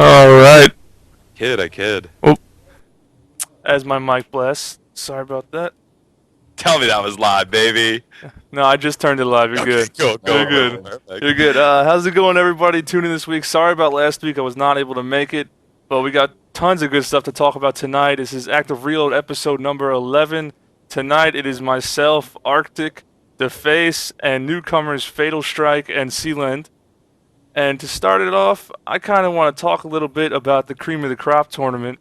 All right. I kid. Oh, as my mic blasts. Sorry about that. Tell me that was live, baby. No, I just turned it live. You're Okay, good. cool, You're cool, No good. perfect, worries. perfect. You're good. How's it going, everybody? Tuning this week. Sorry about last week. I was not able to make it, but we got tons of good stuff to talk about tonight. This is Active Reload episode number 11. Tonight it is myself, Arctic, The Face, and newcomers Fatal Strike and Sealand. And to start it off, I kind of want to talk a little bit about the Cream of the Crop tournament.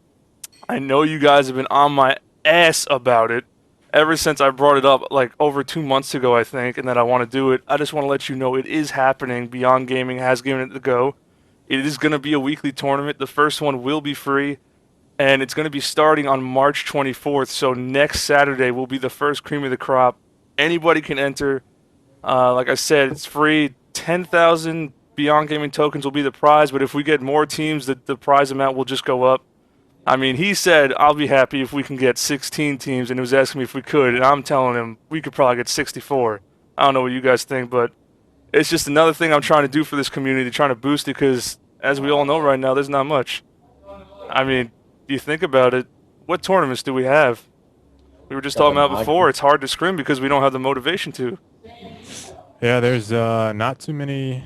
I know you guys have been on my ass about it ever since I brought it up like over 2 months ago, I think, and that I want to do it. I just want to let you know it is happening. Beyond Gaming has given it the go. It is going to be a weekly tournament. The first one will be free, and it's going to be starting on March 24th. So next Saturday will be the first Cream of the Crop. Anybody can enter. Like I said, it's free. 10,000 Beyond Gaming tokens will be the prize, but if we get more teams, the prize amount will just go up. I mean, he said, I'll be happy if we can get 16 teams, and he was asking me if we could, and I'm telling him we could probably get 64. I don't know what you guys think, but it's just another thing I'm trying to do for this community, trying to boost it, because as we all know right now, there's not much. I mean, do you think about it, what tournaments do we have? We were just talking about before, it's hard to scrim because we don't have the motivation to. Yeah, there's not too many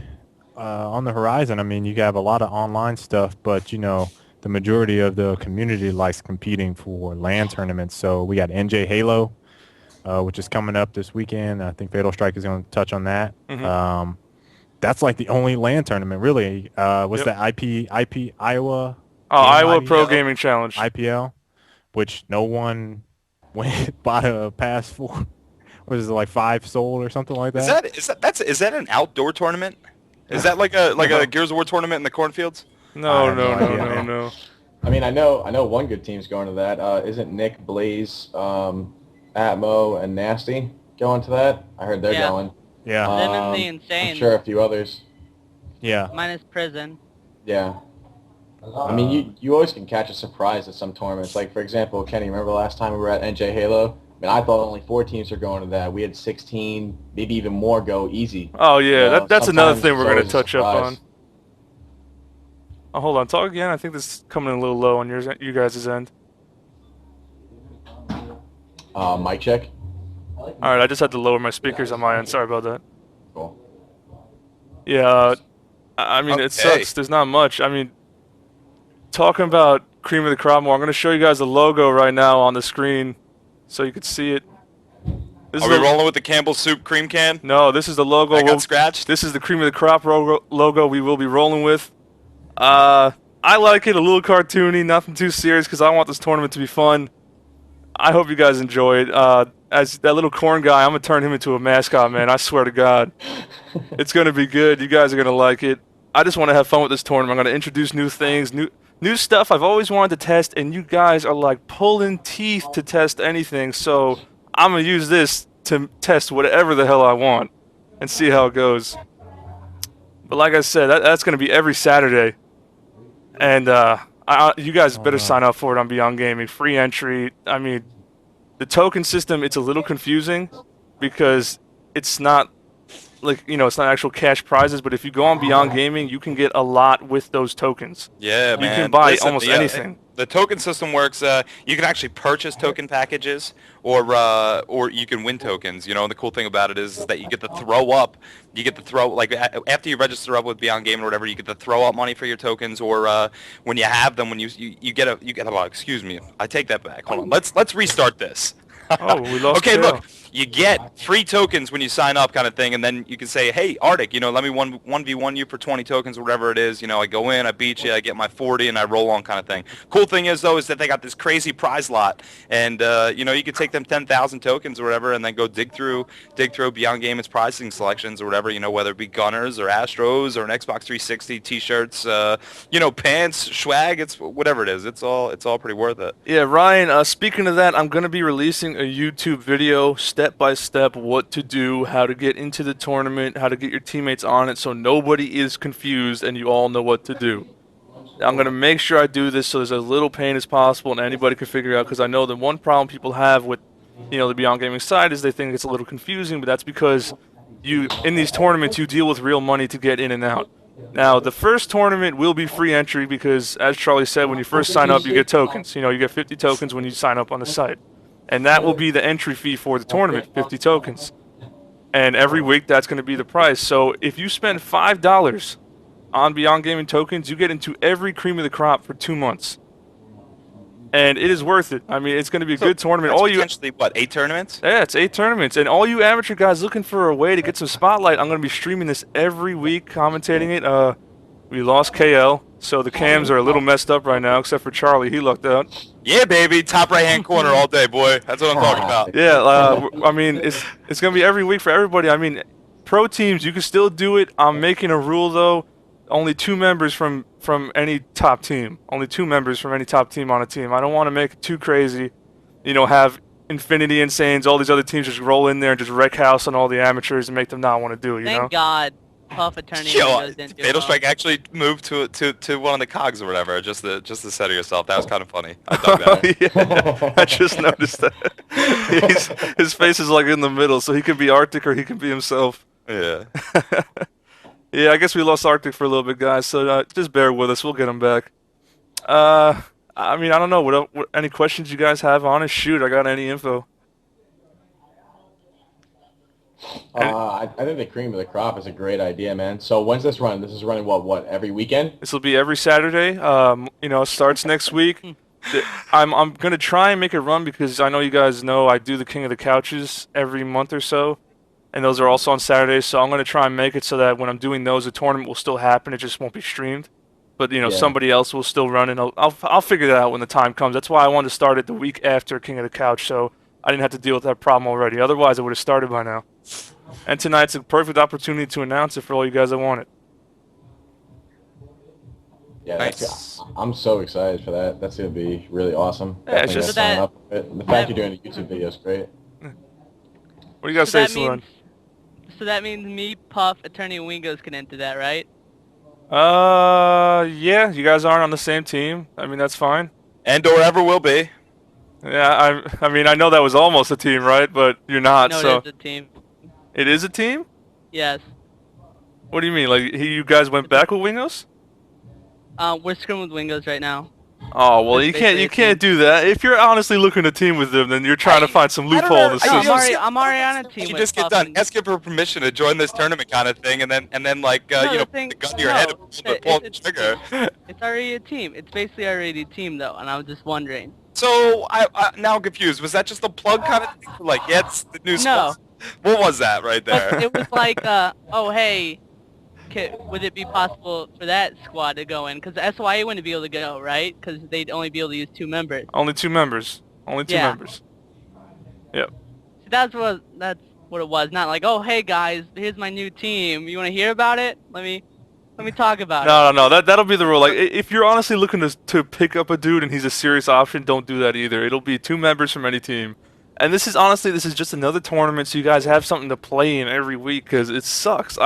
on the horizon. I mean, you have a lot of online stuff, but the majority of the community likes competing for LAN tournaments. So we got NJ Halo, which is coming up this weekend. I think Fatal Strike is going to touch on that. Mhm. That's like the only LAN tournament, really. What's Yep. that IP Iowa? Oh, Game Iowa IPL? Pro Gaming Challenge. IPL, which no one went bought a pass for. What is it, like 5 sold or something like that? Is that an outdoor tournament? Is that like a Gears of War tournament in the cornfields? I No, have no, no no, idea, no, man. no. I mean, I know one good team's going to that. Isn't Nick, Blaze, Atmo, and Nasty going to that? I heard they're Yeah. going. Yeah, Them and the I'm Insane. sure a few others. yeah. Minus prison. Yeah. I mean, you always can catch a surprise at some tournaments. Like, for example, Kenny, remember last time we were at NJ Halo? I mean, I thought only 4 teams were going to that. We had 16, maybe even more go easy. Oh, yeah, that's another Sometimes thing we're it's going to always a touch up on. surprise. Oh, hold on. Talk again. I think this is coming in a little low on you guys' end. Mic check. All right, I just had to lower my speakers on my end. Sorry about that. Cool. Yeah, I mean, it Okay. sucks. There's not much. I mean, talking about Cream of the Crop more, I'm going to show you guys the logo right now on the screen so you can see it. This Are is we rolling with the Campbell's Soup cream can? No, this is the logo. That got scratched? This is the Cream of the Crop logo we will be rolling with. I like it, a little cartoony, nothing too serious because I want this tournament to be fun. I hope you guys enjoy it. As that little corn guy, I'm going to turn him into a mascot, man. I swear to God. It's going to be good. You guys are going to like it. I just want to have fun with this tournament. I'm going to introduce new things, new stuff I've always wanted to test, and you guys are like pulling teeth to test anything. So I'm going to use this to test whatever the hell I want and see how it goes. But like I said, that's going to be every Saturday. And you guys better sign up for it on Beyond Gaming. Free entry. I mean, the token system, it's a little confusing because it's not like, it's not actual cash prizes, but if you go on Beyond Gaming, you can get a lot with those tokens. Yeah, You man. can buy Listen, almost anything. The token system works. You can actually purchase token packages, or you can win tokens. And the cool thing about it is that you get to throw up. You get to throw after you register up with Beyond Gaming or whatever. You get to throw up money for your tokens, or when you have them, when you get a lot. Excuse me, I take that back. Hold on. Let's restart this. Oh, we lost Okay, Kale. look, you get free tokens when you sign up, kind of thing, and then you can say, hey, Arctic, let me 1v1 you for 20 tokens or whatever it is. I go in, I beat you, I get my 40, and I roll on, kind of thing. Cool thing is, though, is that they got this crazy prize lot, and you could take them 10,000 tokens or whatever, and then go dig through Beyond Gaming's pricing selections or whatever. Whether it be Gunners or Astros or an Xbox 360 T-shirts, pants, swag, it's whatever it is. It's all pretty worth it. Yeah, Ryan, speaking of that, I'm going to be releasing a YouTube video, step-by-step, what to do, how to get into the tournament, how to get your teammates on it so nobody is confused and you all know what to do. I'm going to make sure I do this so there's as little pain as possible and anybody can figure it out, because I know the one problem people have with the Beyond Gaming side is they think it's a little confusing, but that's because in these tournaments, you deal with real money to get in and out. Now, the first tournament will be free entry because, as Charlie said, when you first sign up, you get tokens. You get 50 tokens when you sign up on the site. And that will be the entry fee for the tournament, 50 tokens. And every week, that's going to be the price. So if you spend $5 on Beyond Gaming tokens, you get into every cream of the crop for 2 months. And it is worth it. I mean, it's going to be a good tournament. That's potentially, what, 8 tournaments? Yeah, it's 8 tournaments. And all you amateur guys looking for a way to get some spotlight, I'm going to be streaming this every week, commentating it. We lost KL, so the cams are a little messed up right now, except for Charlie. He lucked out. Yeah, baby. Top right-hand corner all day, boy. That's what I'm talking about. Yeah, I mean, it's going to be every week for everybody. I mean, pro teams, you can still do it. I'm making a rule, though. Only 2 members from any top team. Only 2 members from any top team on a team. I don't want to make it too crazy. Have Infinity Insanes, all these other teams just roll in there and just wreck house on all the amateurs and make them not want to do it, Thank God Puff Attorney Windows didn't do Fatal well. Strike actually moved to one of the cogs or whatever, just to center yourself. That was kind of funny. I dug that. Yeah, I just noticed that. His face is like in the middle, so he can be Arctic or he can be himself. Yeah. Yeah, I guess we lost Arctic for a little bit, guys, so just bear with us. We'll get him back. I mean, I don't know. What any questions you guys have on it? Shoot, I got any info. I think the cream of the crop is a great idea, man. So when's this run? This is running what every weekend? This will be every Saturday. It starts next week. I'm gonna try and make it run because I know you guys know I do the King of the Couches every month or so. And those are also on Saturdays, so I'm going to try and make it so that when I'm doing those, the tournament will still happen. It just won't be streamed. But, somebody else will still run, and I'll figure that out when the time comes. That's why I wanted to start it the week after King of the Couch, so I didn't have to deal with that problem already. Otherwise, I would have started by now. And tonight's a perfect opportunity to announce it for all you guys that want it. Yeah, Nice. I'm so excited for that. That's going to be really awesome. Yeah, it's Definitely just- gonna sign up for it. And the fact you're doing a YouTube video is great. What do you guys say, Salon? So that means me, Puff, Attorney, and Wingos can enter that, right? Yeah, you guys aren't on the same team. I mean, that's fine. And or ever will be. Yeah, I mean, I know that was almost a team, right? But you're not, No, so... it is a team. It is a team? Yes. What do you mean? Like, you guys went back with Wingos? We're scrimming with Wingos right now. Oh, well, It's you basically a can't do that. If you're honestly looking to team with them, then you're trying to find some I don't loophole in know. the I I'm system. just- already on a team You with just get Puff done and- asking for permission to join this tournament kind of thing, and then like No, the the thing- gun to your head no, and pull the it's- trigger. It's already a team. It's basically already a team, though, and I was just wondering. So I now I'm confused. Was that just a plug kind of thing? Like, yeah, it's the new No. squad? What was that right But there? it was like, oh, hey, would it be possible for that squad to go in? Because SYA wouldn't be able to go, right? Because they'd only be able to use 2 members. Only 2 members. Only 2 Yeah. members. Yep. So that's what it was. Not like, oh, hey guys, here's my new team. You want to hear about it? Let me talk about it. No. That'll be the rule. Like, if you're honestly looking to pick up a dude and he's a serious option, don't do that either. It'll be 2 members from any team. And this is just another tournament, so you guys have something to play in every week because it sucks.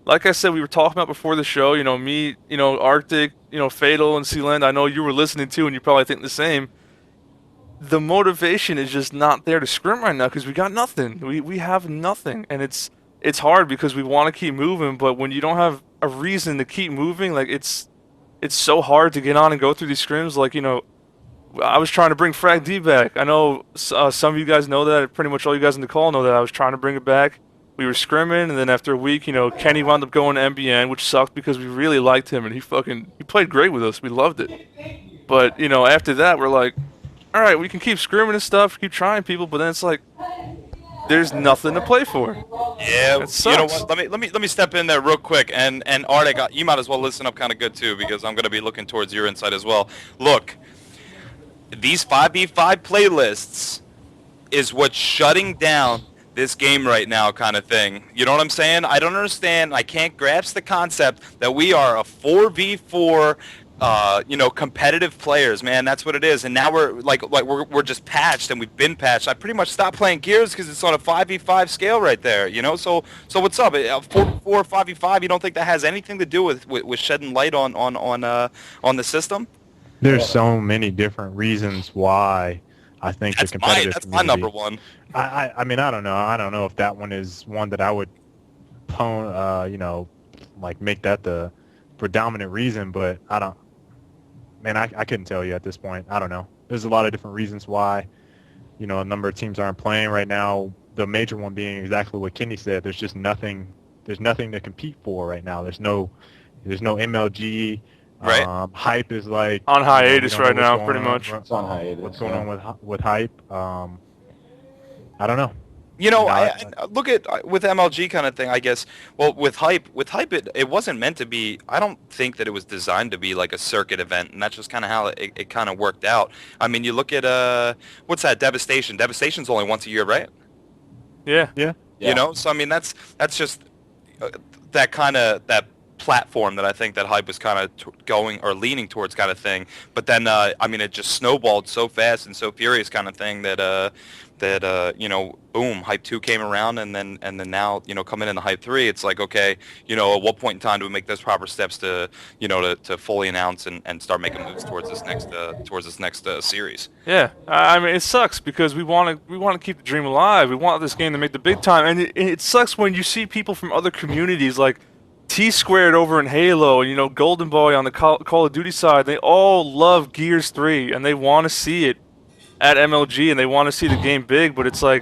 Like I said, we were talking about before the show. Me, Arctic, Fatal, and Sealand. I know you were listening too, and you probably think the same. The motivation is just not there to scrim right now because we got nothing. We have nothing, and it's hard because we want to keep moving, but when you don't have a reason to keep moving, like it's so hard to get on and go through these scrims. Like I was trying to bring Frag D back. I know some of you guys know that. Pretty much all you guys in the call know that I was trying to bring it back. We were scrimming, and then after a week, Kenny wound up going to MBN, which sucked because we really liked him, and he played great with us. We loved it. But, after that, we're like, all right, we can keep scrimming and stuff, keep trying people, but then it's like, there's nothing to play for. Yeah, It you know sucks. what? Let me step in there real quick, and Arctic, you might as well listen up kind of good too, because I'm going to be looking towards your insight as well. Look, these 5v5 playlists is what's shutting down this game right now kind of thing. You know what I'm saying? I don't understand. I can't grasp the concept that we are a 4v4 competitive players, man. That's what it is. And now we're just patched, and we've been patched. I pretty much stopped playing Gears because it's on a 5v5 scale right there, So what's up? 4v4, 5v5, you don't think that has anything to do with shedding light on the system? There's so many different reasons why I think the competitive That's my community- number one. I mean, I don't know. I don't know if that one is one that I would make that the dominant reason, but I don't. Man, I couldn't tell you at this point. I don't know. There's a lot of different reasons why, a number of teams aren't playing right now. The major one being exactly what Kenny said. There's just nothing. There's nothing to compete for right now. There's no MLG. Right. Hype is like On we hiatus don't know right what's now, going pretty on. much. It's on hiatus. What's going on with hype? I don't know. I look at with MLG kind of thing. I guess. Well, with hype, it wasn't meant to be. I don't think that it was designed to be like a circuit event, and that's just kind of how it kind of worked out. I mean, you look at what's that? Devastation. Devastation's only once a year, right? Yeah. Yeah. So I mean, that's just that platform that I think that hype was kind of going or leaning towards kind of thing. But then I mean, it just snowballed so fast and so furious kind of thing that boom, hype 2 came around, and then now coming into hype 3, it's like, okay, at what point in time do we make those proper steps to to fully announce and start making moves towards this next series. Yeah, I mean, it sucks because we want to keep the dream alive. We want this game to make the big time, and it sucks when you see people from other communities like T Squared over in Halo, and Golden Boy on the Call of Duty side. They all love Gears 3, and they want to see it at MLG, and they want to see the game big. But it's like,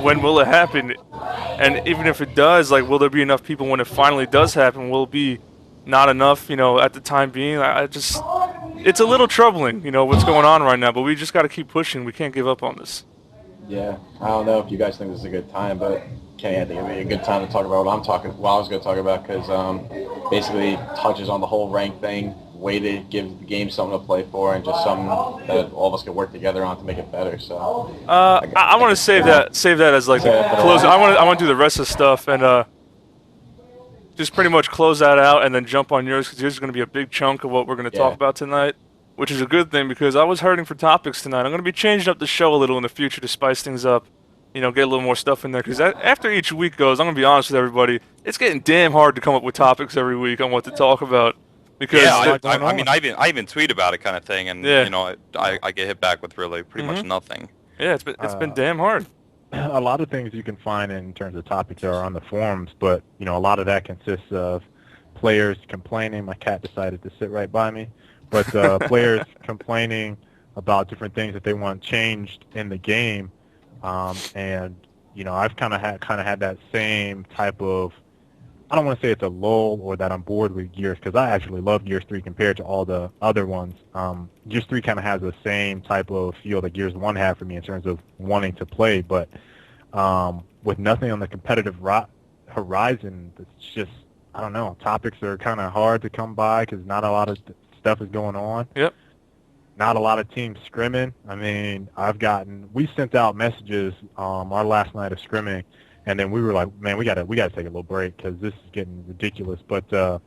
when will it happen? And even if it does, like, will there be enough people when it finally does happen? Will it be not enough? At the time being, it's a little troubling, what's going on right now. But we just got to keep pushing. We can't give up on this. Yeah, I don't know if you guys think this is a good time, but Kenny, I think it'd be a good time to talk about what I was going to talk about, because basically touches on the whole rank thing, way to give the game something to play for, and just something that all of us can work together on to make it better. So I want to save that as like close. I want to do the rest of the stuff and just pretty much close that out and then jump on yours, because yours is going to be a big chunk of what we're going to talk about tonight, which is a good thing because I was hurting for topics tonight. I'm going to be changing up the show a little in the future to spice things up, get a little more stuff in there, because after each week goes, I'm going to be honest with everybody, it's getting damn hard to come up with topics every week on what to talk about. Because I mean, I even tweet about it kind of thing, and I get hit back with really pretty much nothing. Yeah, it's been damn hard. A lot of things you can find in terms of topics are on the forums, but a lot of that consists of players complaining. My cat decided to sit right by me, but players complaining about different things that they want changed in the game, and I've kind of had that same type of. I don't want to say it's a lull or that I'm bored with Gears, because I actually love Gears 3 compared to all the other ones. Gears 3 kind of has the same type of feel that Gears 1 had for me in terms of wanting to play, but with nothing on the competitive horizon, it's just, I don't know, topics are kind of hard to come by because not a lot of stuff is going on. Yep. Not a lot of teams scrimming. I mean, we sent out messages our last night of scrimming, and then we were like, man, we gotta take a little break because this is getting ridiculous. But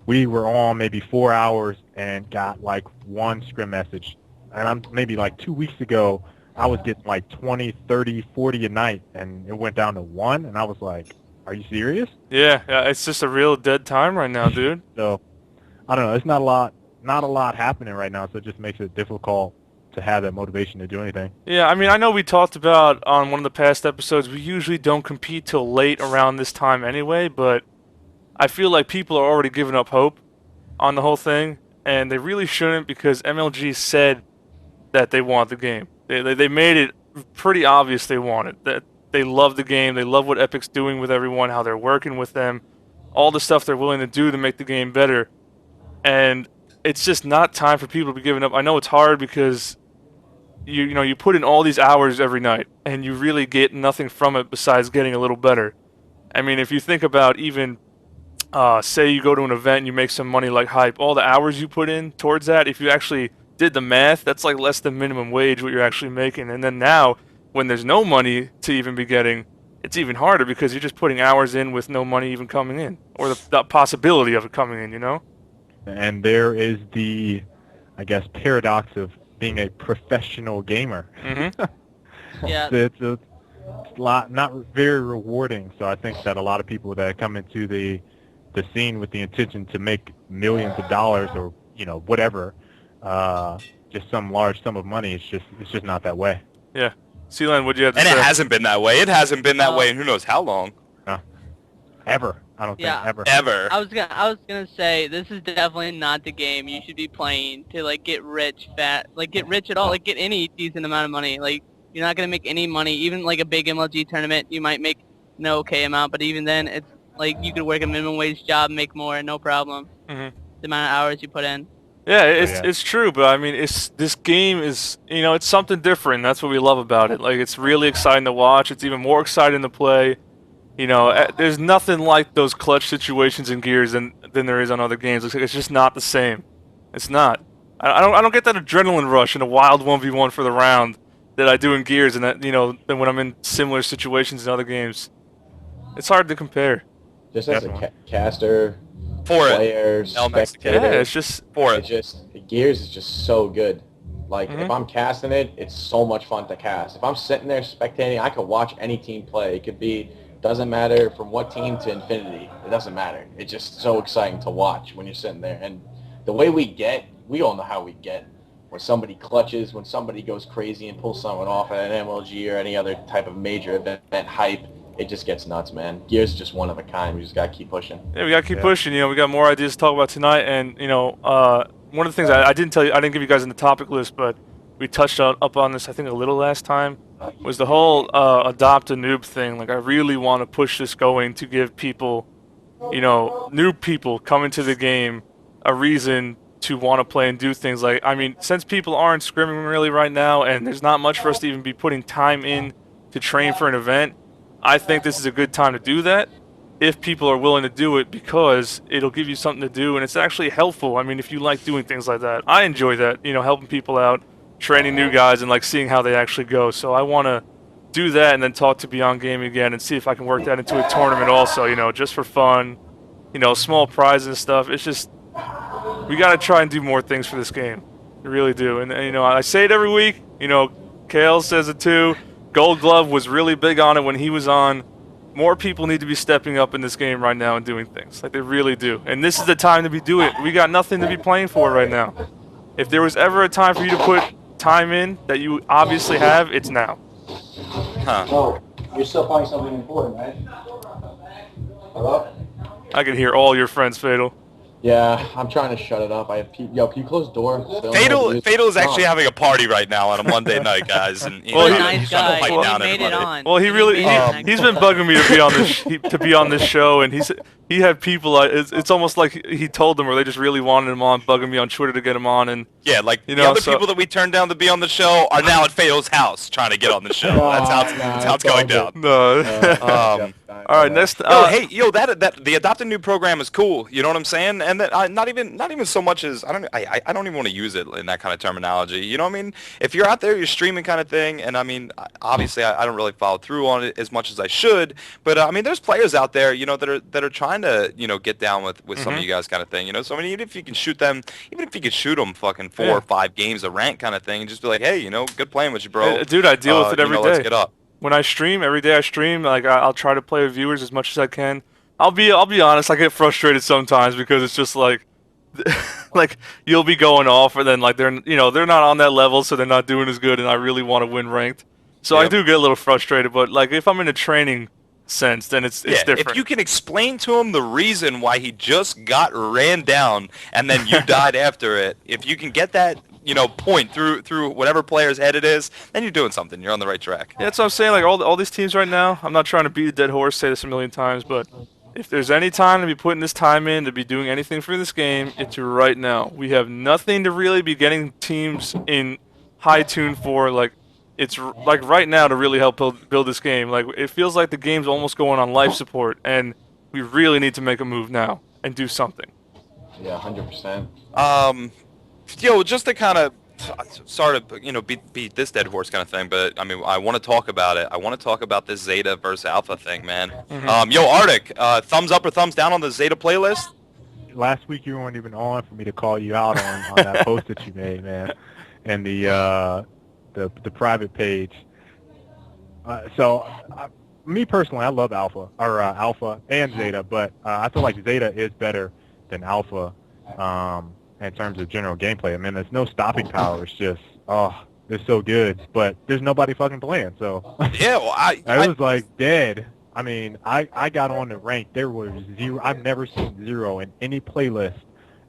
we were on maybe 4 hours and got like one scrim message. And maybe like 2 weeks ago, I was getting like 20, 30, 40 a night, and it went down to one. And I was like, are you serious? Yeah, it's just a real dead time right now, dude. So I don't know. It's not a lot happening right now, so it just makes it difficult to have that motivation to do anything. Yeah, I mean, I know we talked about on one of the past episodes, we usually don't compete till late around this time anyway, but I feel like people are already giving up hope on the whole thing, and they really shouldn't, because MLG said that they want the game. They made it pretty obvious they want it, that they love the game, they love what Epic's doing with everyone, how they're working with them, all the stuff they're willing to do to make the game better, and it's just not time for people to be giving up. I know it's hard because you put in all these hours every night, and you really get nothing from it besides getting a little better. I mean, if you think about even, say you go to an event and you make some money like Hype, all the hours you put in towards that, if you actually did the math, that's like less than minimum wage what you're actually making. And then now, when there's no money to even be getting, it's even harder because you're just putting hours in with no money even coming in, or the possibility of it coming in, And there is the, I guess, paradox of being a professional gamer. Mm-hmm. Yeah. It's a lot, not very rewarding. So I think that a lot of people that come into the scene with the intention to make millions of dollars or whatever, just some large sum of money, it's just not that way. Yeah. Sealand, what'd you have to say? And it hasn't been that way. It hasn't been that way in who knows how long. ever. I don't Yeah. think ever. Ever. I was gonna say this is definitely not the game you should be playing to like get rich get rich at all, like get any decent amount of money. Like you're not gonna make any money. Even like a big MLG tournament, you might make an okay amount, but even then, it's like you could work a minimum wage job, make more, no problem. hmm The amount of hours you put in. Yeah, yeah. it's true, but I mean, this game is, it's something different. That's what we love about it. Like, it's really exciting to watch. It's even more exciting to play. There's nothing like those clutch situations in Gears than there is on other games. It's just not the same. It's not. I don't get that adrenaline rush in a wild 1v1 for the round that I do in Gears, and that than when I'm in similar situations in other games. It's hard to compare. Just as a Definitely. caster, For it. player, El Mexican. spectator, Yeah, it's just For it's it. just Gears is just so good. Like Mhm. if I'm casting it, it's so much fun to cast. If I'm sitting there spectating, I could watch any team play. It could be doesn't matter from what team to infinity. It doesn't matter. It's just so exciting to watch when you're sitting there. And the way we all know how we get when somebody clutches, when somebody goes crazy and pulls someone off at an MLG or any other type of major event hype. It just gets nuts, man. Gears is just one of a kind. We just gotta keep pushing. Yeah, we gotta keep Yeah. pushing. We got more ideas to talk about tonight, and one of the things I didn't tell you, I didn't give you guys in the topic list, but we touched up on this, I think, a little last time, was the whole adopt a noob thing. Like, I really want to push this going to give people, new people coming to the game a reason to want to play and do things. Like, I mean, since people aren't scrimming really right now, and there's not much for us to even be putting time in to train for an event, I think this is a good time to do that if people are willing to do it, because it'll give you something to do and it's actually helpful. I mean, if you like doing things like that, I enjoy that, helping people out, training new guys, and like seeing how they actually go. So I want to do that and then talk to Beyond Gaming again and see if I can work that into a tournament also, just for fun, small prizes and stuff. It's just, we got to try and do more things for this game. We really do. And I say it every week, Kale says it too. Gold Glove was really big on it when he was on. More people need to be stepping up in this game right now and doing things. Like, they really do. And this is the time to be doing it. We got nothing to be playing for right now. If there was ever a time for you to put time in that you obviously have, it's now. Huh. Oh, you're still playing something important, right? Hello? I can hear all your friends, Fatal. Yeah, I'm trying to shut it up. I have can you close the door? So I don't Fatal have to Fatal is use- actually Oh. having a party right now on a Monday night, guys, and Well, He's a he- nice he's trying to guy. pipe down He made it everybody. on. Well, he really made it on. he's been bugging me to be on this show, and he had people. It's almost like he told them, or they just really wanted him on, bugging me on Twitter to get him on, and Yeah, like You the know, other so- people that we turned down to be on the show are now at Fatal's house trying to get on the show. That's how it's going down. no. All right, next. That the Adopt a New program is cool. You know what I'm saying? And that not even so much as I don't even want to use it in that kind of terminology. You know what I mean? If you're out there, you're streaming kind of thing, and I mean, obviously I don't really follow through on it as much as I should. But I mean, there's players out there, that are trying to get down with some of you guys kind of thing. So I mean, even if you can shoot them fucking 4 or 5 games of rank kind of thing, and just be like, hey, good playing with you, bro. Dude, I deal with it every day. Let's get up. When I stream, every day I stream, like I'll try to play with viewers as much as I can. I'll be honest, I get frustrated sometimes because it's just like like you'll be going off, and then like they're not on that level, so they're not doing as good, and I really want to win ranked. So I Yep. do get a little frustrated, but like if I'm in a training sense, then it's different. If you can explain to him the reason why he just got ran down and then you died after it, if you can get that point through whatever player's head it is, then you're doing something. You're on the right track. Yeah, that's what I'm saying. Like all these teams right now, I'm not trying to beat a dead horse, say this a million times, but if there's any time to be putting this time in, to be doing anything for this game, it's right now. We have nothing to really be getting teams in high tune for. Like, it's like right now to really help build this game. Like, it feels like the game's almost going on life support, and we really need to make a move now and do something. Yeah, 100%. Just to kind of sort of beat this dead horse kind of thing, but I mean, I want to talk about it. I want to talk about this Zeta versus Alpha thing, man. Arctic, thumbs up or thumbs down on the Zeta playlist? Last week you weren't even on for me to call you out on that post that you made, man, and the private page. Me personally, I love Alpha and Zeta, but I feel like Zeta is better than Alpha in terms of general gameplay. I mean, there's no stopping power. It's just, they're so good, but there's nobody fucking playing. So Yeah, well, I was like dead I mean, I got on the rank. There was zero. I've never seen zero in any playlist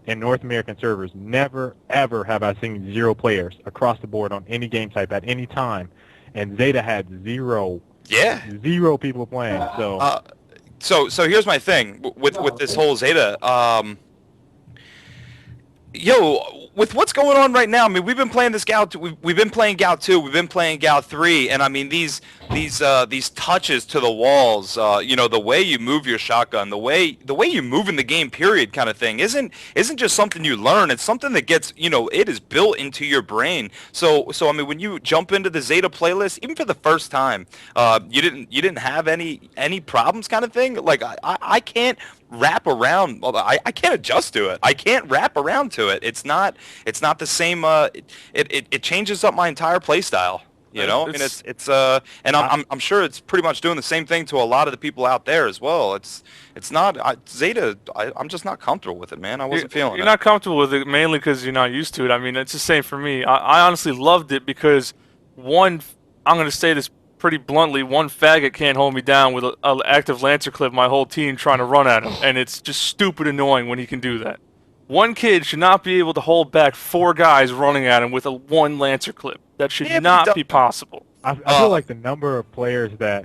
in North American servers. Never, ever have I seen zero players across the board on any game type at any time. And Zeta had zero people playing. So So here's my thing with this whole Zeta. With what's going on right now, I mean, we've been playing this Gal. We've been playing Gal 2. We've been playing Gal 3, and I mean these touches to the walls. The way you move your shotgun, the way you move in the game, period, kind of thing, isn't just something you learn. It's something that gets, it is built into your brain. So I mean, when you jump into the Zeta playlist, even for the first time, you didn't have any problems, kind of thing. Like I can't wrap around. I can't adjust to it. I can't wrap around to it. It's not the same. It changes up my entire play style. And I'm sure it's pretty much doing the same thing to a lot of the people out there as well. It's not Zeta. I'm just not comfortable with it, man. I wasn't feeling it. You're not comfortable with it mainly because you're not used to it. I mean, it's the same for me. I honestly loved it because I'm going to say this pretty bluntly, one faggot can't hold me down with an active Lancer clip, my whole team trying to run at him, and it's just stupid annoying when he can do that. One kid should not be able to hold back 4 guys running at him with one Lancer clip. That should not be possible. I feel like the number of players that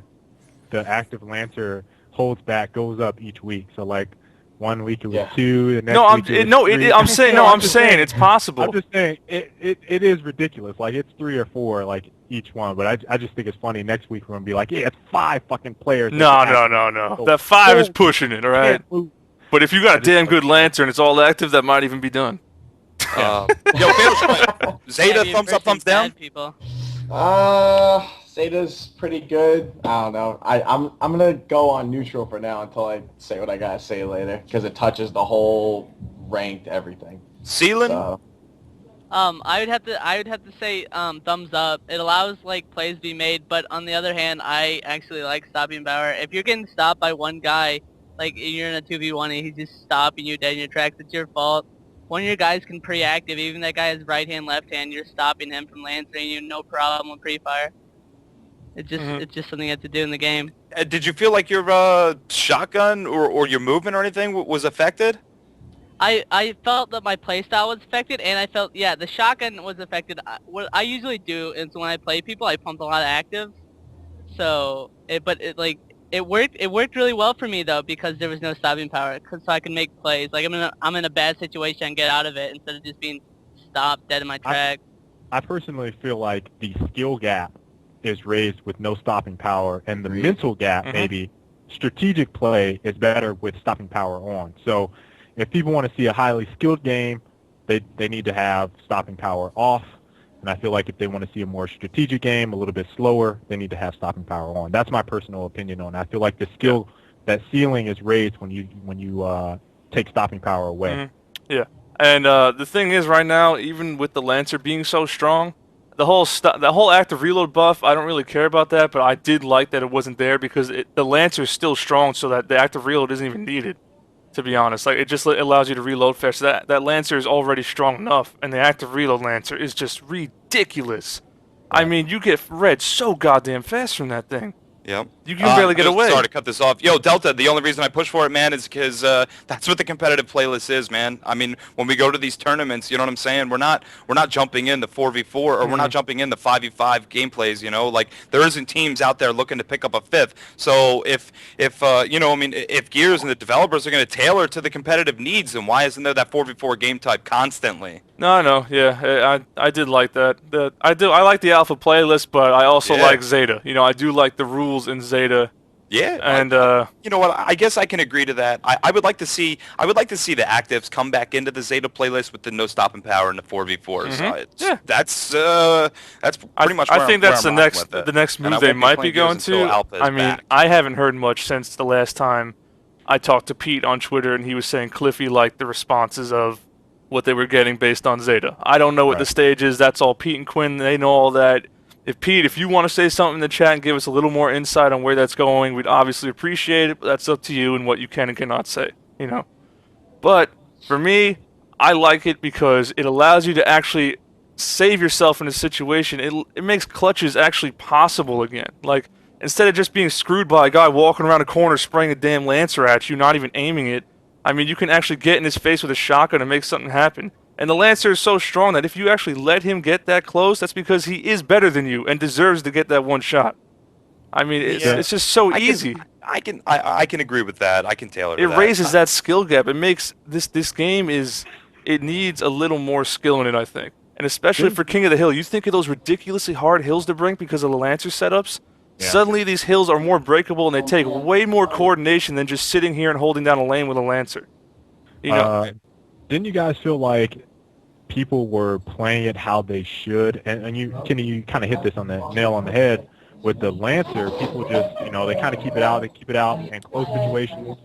the active Lancer holds back goes up each week. So like 1 week it was 2, the next week it was 3. I'm saying it's possible. I'm just saying it is ridiculous. Like it's 3 or 4 like each one, but I just think it's funny. Next week we're gonna be like, it's 5 fucking players. No. That 5 is pushing it, all right? But if you got a damn good Lancer and it's all active, that might even be done. Zeta, thumbs up, thumbs down? People. Zeta's pretty good. I don't know. I'm gonna go on neutral for now until I say what I gotta say later, because it touches the whole ranked everything. Ceiling? So. I would have to say thumbs up. It allows like plays to be made, but on the other hand, I actually like stopping power. If you're getting stopped by one guy, like you're in a 2v1 and he's just stopping you dead in your tracks, it's your fault. One of your guys can pre-active, even that guy has right hand, left hand, you're stopping him from lancering you, no problem with pre-fire. It's just something you have to do in the game. Did you feel like your shotgun or your movement or anything was affected? I felt that my playstyle was affected, and I felt, the shotgun was affected. What I usually do is when I play people, I pump a lot of actives. So, it worked really well for me though, because there was no stopping power, so I can make plays. Like I'm in a bad situation and get out of it instead of just being stopped dead in my track. I personally feel like the skill gap is raised with no stopping power, and the mental gap, maybe strategic play, is better with stopping power on. So if people want to see a highly skilled game, they need to have stopping power off. And I feel like if they want to see a more strategic game, a little bit slower, they need to have stopping power on. That's my personal opinion on it. I feel like the skill, that ceiling is raised when you take stopping power away. Yeah, and the thing is, right now, even with the Lancer being so strong, the whole active reload buff, I don't really care about that, but I did like that it wasn't there because the Lancer is still strong, so that the active reload isn't even needed. To be honest, like it just allows you to reload fast. That Lancer is already strong enough, and the active reload Lancer is just ridiculous. I mean, you get red so goddamn fast from that thing. Yep. You can barely get away. Sorry to cut this off. Yo, Delta, the only reason I push for it, man, is because that's what the competitive playlist is, man. I mean, when we go to these tournaments, you know what I'm saying? We're not jumping in the 4v4 or we're not jumping in the 5v5 gameplays, you know? Like, there isn't teams out there looking to pick up a 5th. So if Gears and the developers are going to tailor to the competitive needs, then why isn't there that 4v4 game type constantly? No, yeah, I did like that. I like the alpha playlist, but I also like Zeta. You know, I do like the rules in Zeta. Yeah, and you know what? I guess I can agree to that. I would like to see the actives come back into the Zeta playlist with the no stopping power and the 4v4s. That's pretty much. I think that's the next move they might be going to. I mean, I haven't heard much since the last time I talked to Pete on Twitter, and he was saying Cliffy liked the responses of what they were getting based on Zeta. I don't know what the stage is. That's all Pete and Quinn. They know all that. If you want to say something in the chat and give us a little more insight on where that's going, we'd obviously appreciate it, but that's up to you and what you can and cannot say, you know. But for me, I like it because it allows you to actually save yourself in a situation. It makes clutches actually possible again. Like, instead of just being screwed by a guy walking around a corner spraying a damn Lancer at you, not even aiming it, I mean, you can actually get in his face with a shotgun and make something happen. And the Lancer is so strong that if you actually let him get that close, that's because he is better than you and deserves to get that one shot. I mean, it's just so easy. I can agree with that. I can tailor to It that. raises that skill gap. It makes this game it needs a little more skill in it, I think. And especially for King of the Hill, you think of those ridiculously hard hills to break because of the Lancer setups. Yeah. Suddenly these hills are more breakable and they take way more coordination than just sitting here and holding down a lane with a Lancer. You know, didn't you guys feel like people were playing it how they should? And you kind of hit this on the nail on the head. With the Lancer, people just, they kind of keep it out in close situations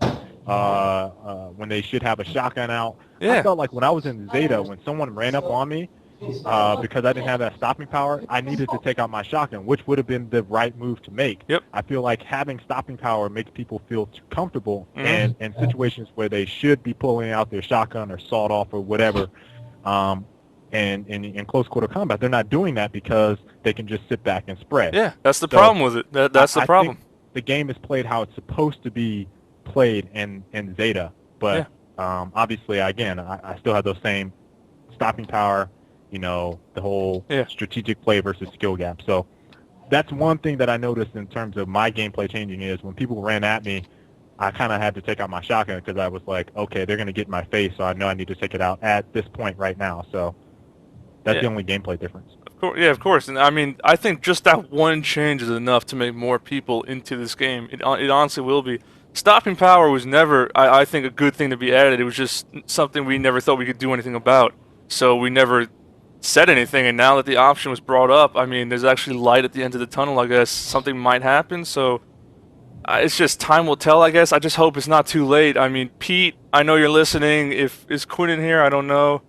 when they should have a shotgun out. Yeah. I felt like when I was in Zeta, when someone ran up on me, because I didn't have that stopping power, I needed to take out my shotgun, which would have been the right move to make. Yep. I feel like having stopping power makes people feel comfortable in situations where they should be pulling out their shotgun or sawed off or whatever. And in close quarter combat, they're not doing that because they can just sit back and spread. Yeah, that's the problem with it. That's the problem. I think the game is played how it's supposed to be played in Zeta, but obviously, again, I still have those same stopping power, the whole strategic play versus skill gap. So that's one thing that I noticed in terms of my gameplay changing is when people ran at me, I kind of had to take out my shotgun because I was like, okay, they're going to get in my face, so I know I need to take it out at this point right now. So that's the only gameplay difference. Of course. And I mean, I think just that one change is enough to make more people into this game. It honestly will be. Stopping power was never, I think, a good thing to be added. It was just something we never thought we could do anything about. So we never said anything. And now that the option was brought up, I mean, there's actually light at the end of the tunnel, I guess. Something might happen. So it's just time will tell, I guess. I just hope it's not too late. I mean, Pete, I know you're listening. Is Quinn in here? I don't know.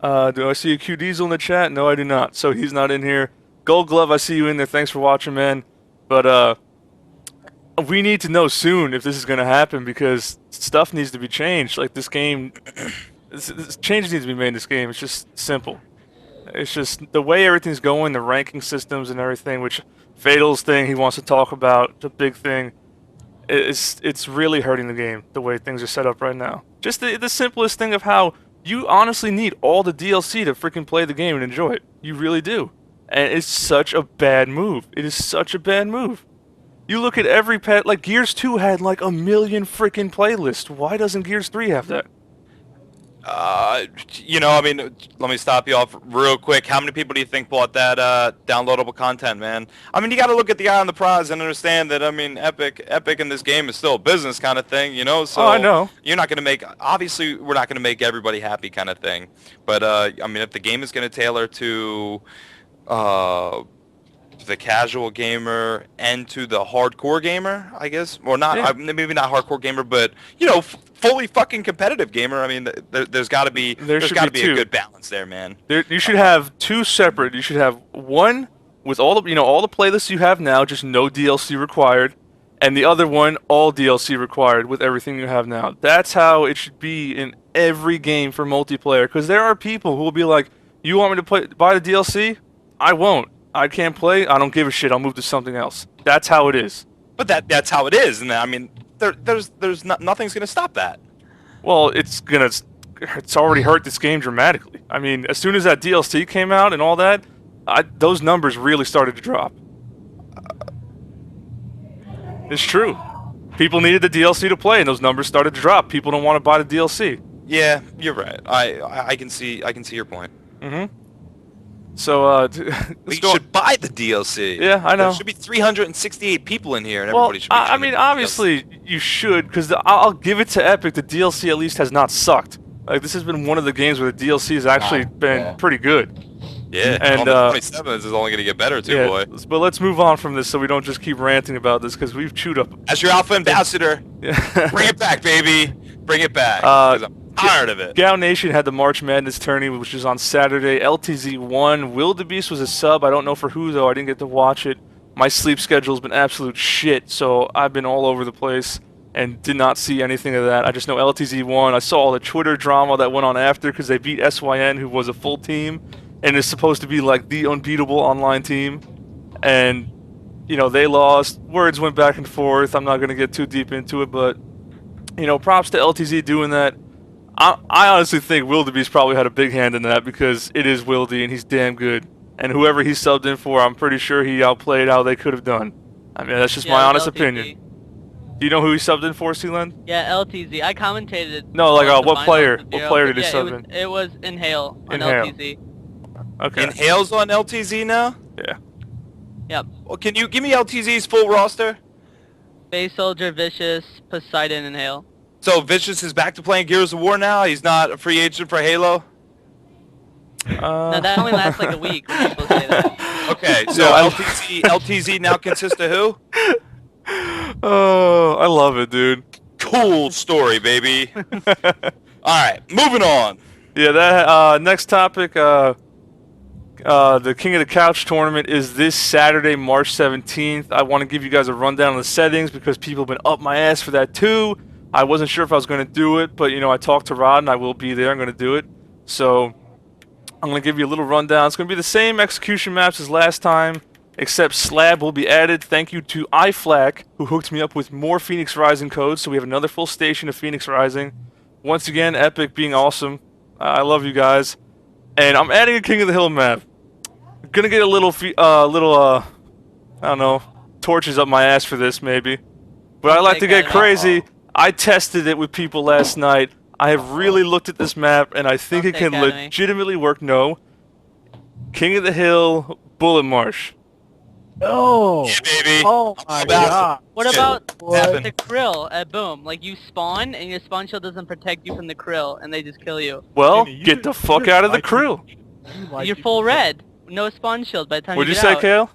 Do I see a Q Diesel in the chat? No, I do not. So he's not in here. Gold Glove, I see you in there. Thanks for watching, man. But we need to know soon if this is going to happen because stuff needs to be changed. Like this game, changes need to be made in this game. It's just simple. It's just the way everything's going, the ranking systems and everything, which Fatal's thing he wants to talk about, the big thing. It's really hurting the game, the way things are set up right now. Just the simplest thing of how you honestly need all the DLC to freaking play the game and enjoy it. You really do. And it's such a bad move. It is such a bad move. You look at every pet, like Gears 2 had like 1 million freaking playlists. Why doesn't Gears 3 have that? I mean, let me stop you off real quick. How many people do you think bought that downloadable content, man? I mean, you got to look at the eye on the prize and understand that, I mean, Epic in this game is still a business kind of thing, So I know. You're not going to make, obviously, we're not going to make everybody happy kind of thing. But, I mean, if the game is going to tailor to the casual gamer and to the hardcore gamer, I guess, or not, maybe not hardcore gamer, but fully fucking competitive gamer. I mean, there's got to be a good balance there, man. You should have two separate. You should have one with all the all the playlists you have now, just no DLC required, and the other one all DLC required with everything you have now. That's how it should be in every game for multiplayer. Because there are people who will be like, "You want me to buy the DLC? I won't. I can't play. I don't give a shit. I'll move to something else." That's how it is. But that's how it is, and I mean, nothing's gonna stop that. Well, it's already hurt this game dramatically. I mean, as soon as that DLC came out and all that, those numbers really started to drop. It's true. People needed the DLC to play, and those numbers started to drop. People don't want to buy the DLC. Yeah, you're right. I can see your point. Mm-hmm. So, we should buy the DLC. Yeah, I know. There should be 368 people in here, and everybody should be. I mean, obviously, you should, because I'll give it to Epic. The DLC at least has not sucked. Like, this has been one of the games where the DLC has actually been pretty good. Yeah, and 27 is only going to get better, too, boy. But let's move on from this so we don't just keep ranting about this, because we've chewed up. As your alpha ambassador, bring it back, baby. Bring it back. I'm tired of it. Gal Nation had the March Madness tourney, which was on Saturday. LTZ won. Wildebeest was a sub. I don't know for who, though. I didn't get to watch it. My sleep schedule's been absolute shit, so I've been all over the place and did not see anything of that. I just know LTZ won. I saw all the Twitter drama that went on after because they beat SYN, who was a full team, and is supposed to be like the unbeatable online team. And you know, they lost. Words went back and forth. I'm not going to get too deep into it, but, you know, props to LTZ doing that. I honestly think Wildebeest probably had a big hand in that because it is Wildy and he's damn good. And whoever he subbed in for, I'm pretty sure he outplayed how they could have done. I mean, that's just my it was honest LTZ. opinion. Do you know who he subbed in for, Sealand? Yeah, LTZ. I commentated. No, like on the what finals player? with What Zero, player but did he yeah, sub in? It was Inhale on Inhale. LTZ. Okay. Inhale's on LTZ now? Yeah. Yep. Well, can you give me LTZ's full roster? Base Soldier, Vicious, Poseidon, Inhale. So Vicious is back to playing Gears of War now? He's not a free agent for Halo? No, that only lasts like a week when people say that. Okay, so Yeah, LTZ now consists of who? Oh, I love it, dude. Cool story, baby. Alright, moving on. Yeah, that next topic, the King of the Couch tournament is this Saturday, March 17th. I want to give you guys a rundown on the settings because people have been up my ass for that too. I wasn't sure if I was going to do it, but you know, I talked to Rod and I will be there. I'm going to do it. So I'm going to give you a little rundown. It's going to be the same execution maps as last time, except Slab will be added. Thank you to iFlack, who hooked me up with more Phoenix Rising codes, so we have another full station of Phoenix Rising. Once again, Epic being awesome. I love you guys. And I'm adding a King of the Hill map. Gonna get a little, I don't know, torches up my ass for this, maybe. But I like to get crazy. I tested it with people last night. I have really looked at this map, and I think it can legitimately work. No. King of the Hill, Bullet Marsh. Oh, Yeah, baby. oh my god. What about Happened. the krill at Boom? Like, you spawn, and your spawn shield doesn't protect you from the krill, and they just kill you. Well, Jimmy, get the fuck out of the crew. You're full red. No spawn shield by the time What'd you you get say, out. Kale?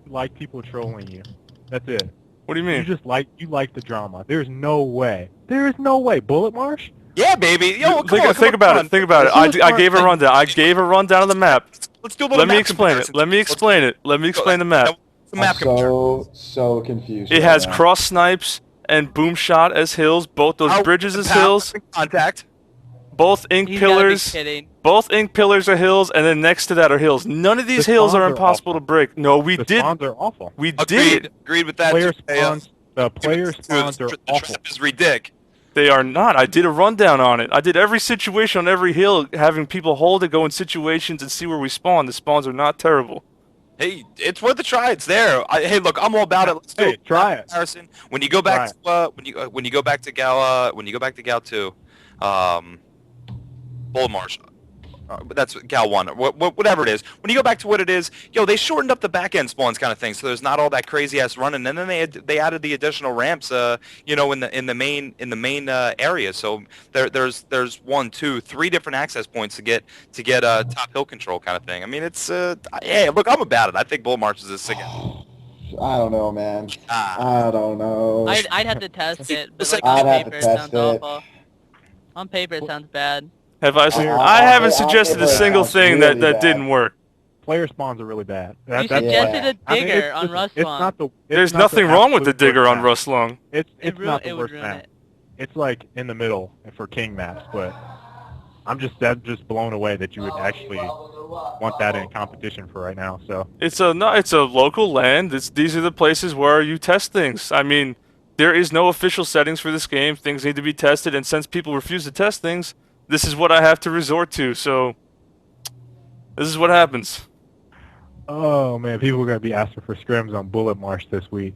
You like people trolling you. That's it. What do you You mean? just like the drama. There's no way. There is no way. Bullet Marsh? Yeah, baby. Yo, come on, Think about it. Think about it. I gave a rundown. I gave a rundown of the map. Let's do a little Let me map explain it. comparison. Let me explain it. Let me explain the map. The map comparison. so confused. It has cross snipes and boom shot as hills. Both those bridges as hills. Contact. Both ink He's gotta be pillars. kidding. Both ink pillars are hills, and then next to that are hills. None of these The hills are spawns are impossible to break. No, we The did. spawns are awful. We Agreed. did. Agreed with that. Player too. Yeah. spawns. The player spawns are The awful. trap is ridiculous. They are not. I did a rundown on it. I did every situation on every hill, having people hold it, go in situations, and see where we spawn. The spawns are not terrible. Hey, it's worth a try. It's there. Hey, look, I'm all about it. Let's do Hey, a try it. comparison. When you go back to when you go back to Gal 2, Bull Marsh. That's Gal 1, or whatever it is. When you go back to what it is, yo, they shortened up the back end spawns kind of thing, so there's not all that crazy ass running. And then they added the additional ramps, you know, in the main area. So there's 1, 2, 3 different access points to get top hill control kind of thing. I mean, it's yeah. Look, I'm about it. I think Bull Marsh is a sick. I don't know, man. I don't know. I'd have to test it, but like I'd on have to paper it test sounds it. awful. On paper it sounds bad. Have I? I haven't suggested a single thing that didn't work. Player spawns are really bad. You that's- suggested yeah. a digger on Rust It's Long. not the. There's nothing wrong with the digger on Rust. Rustlong. It's not the It would worst ruin map. it. It's like in the middle for king maps, but I'm just blown away that you would actually want that in competition for right now. So It's a local land. These are the places where you test things. I mean, there is no official settings for this game. Things need to be tested, and since people refuse to test things, this is what I have to resort to. So this is what happens. oh man, people are gonna be asking for scrims on Bullet Marsh this week.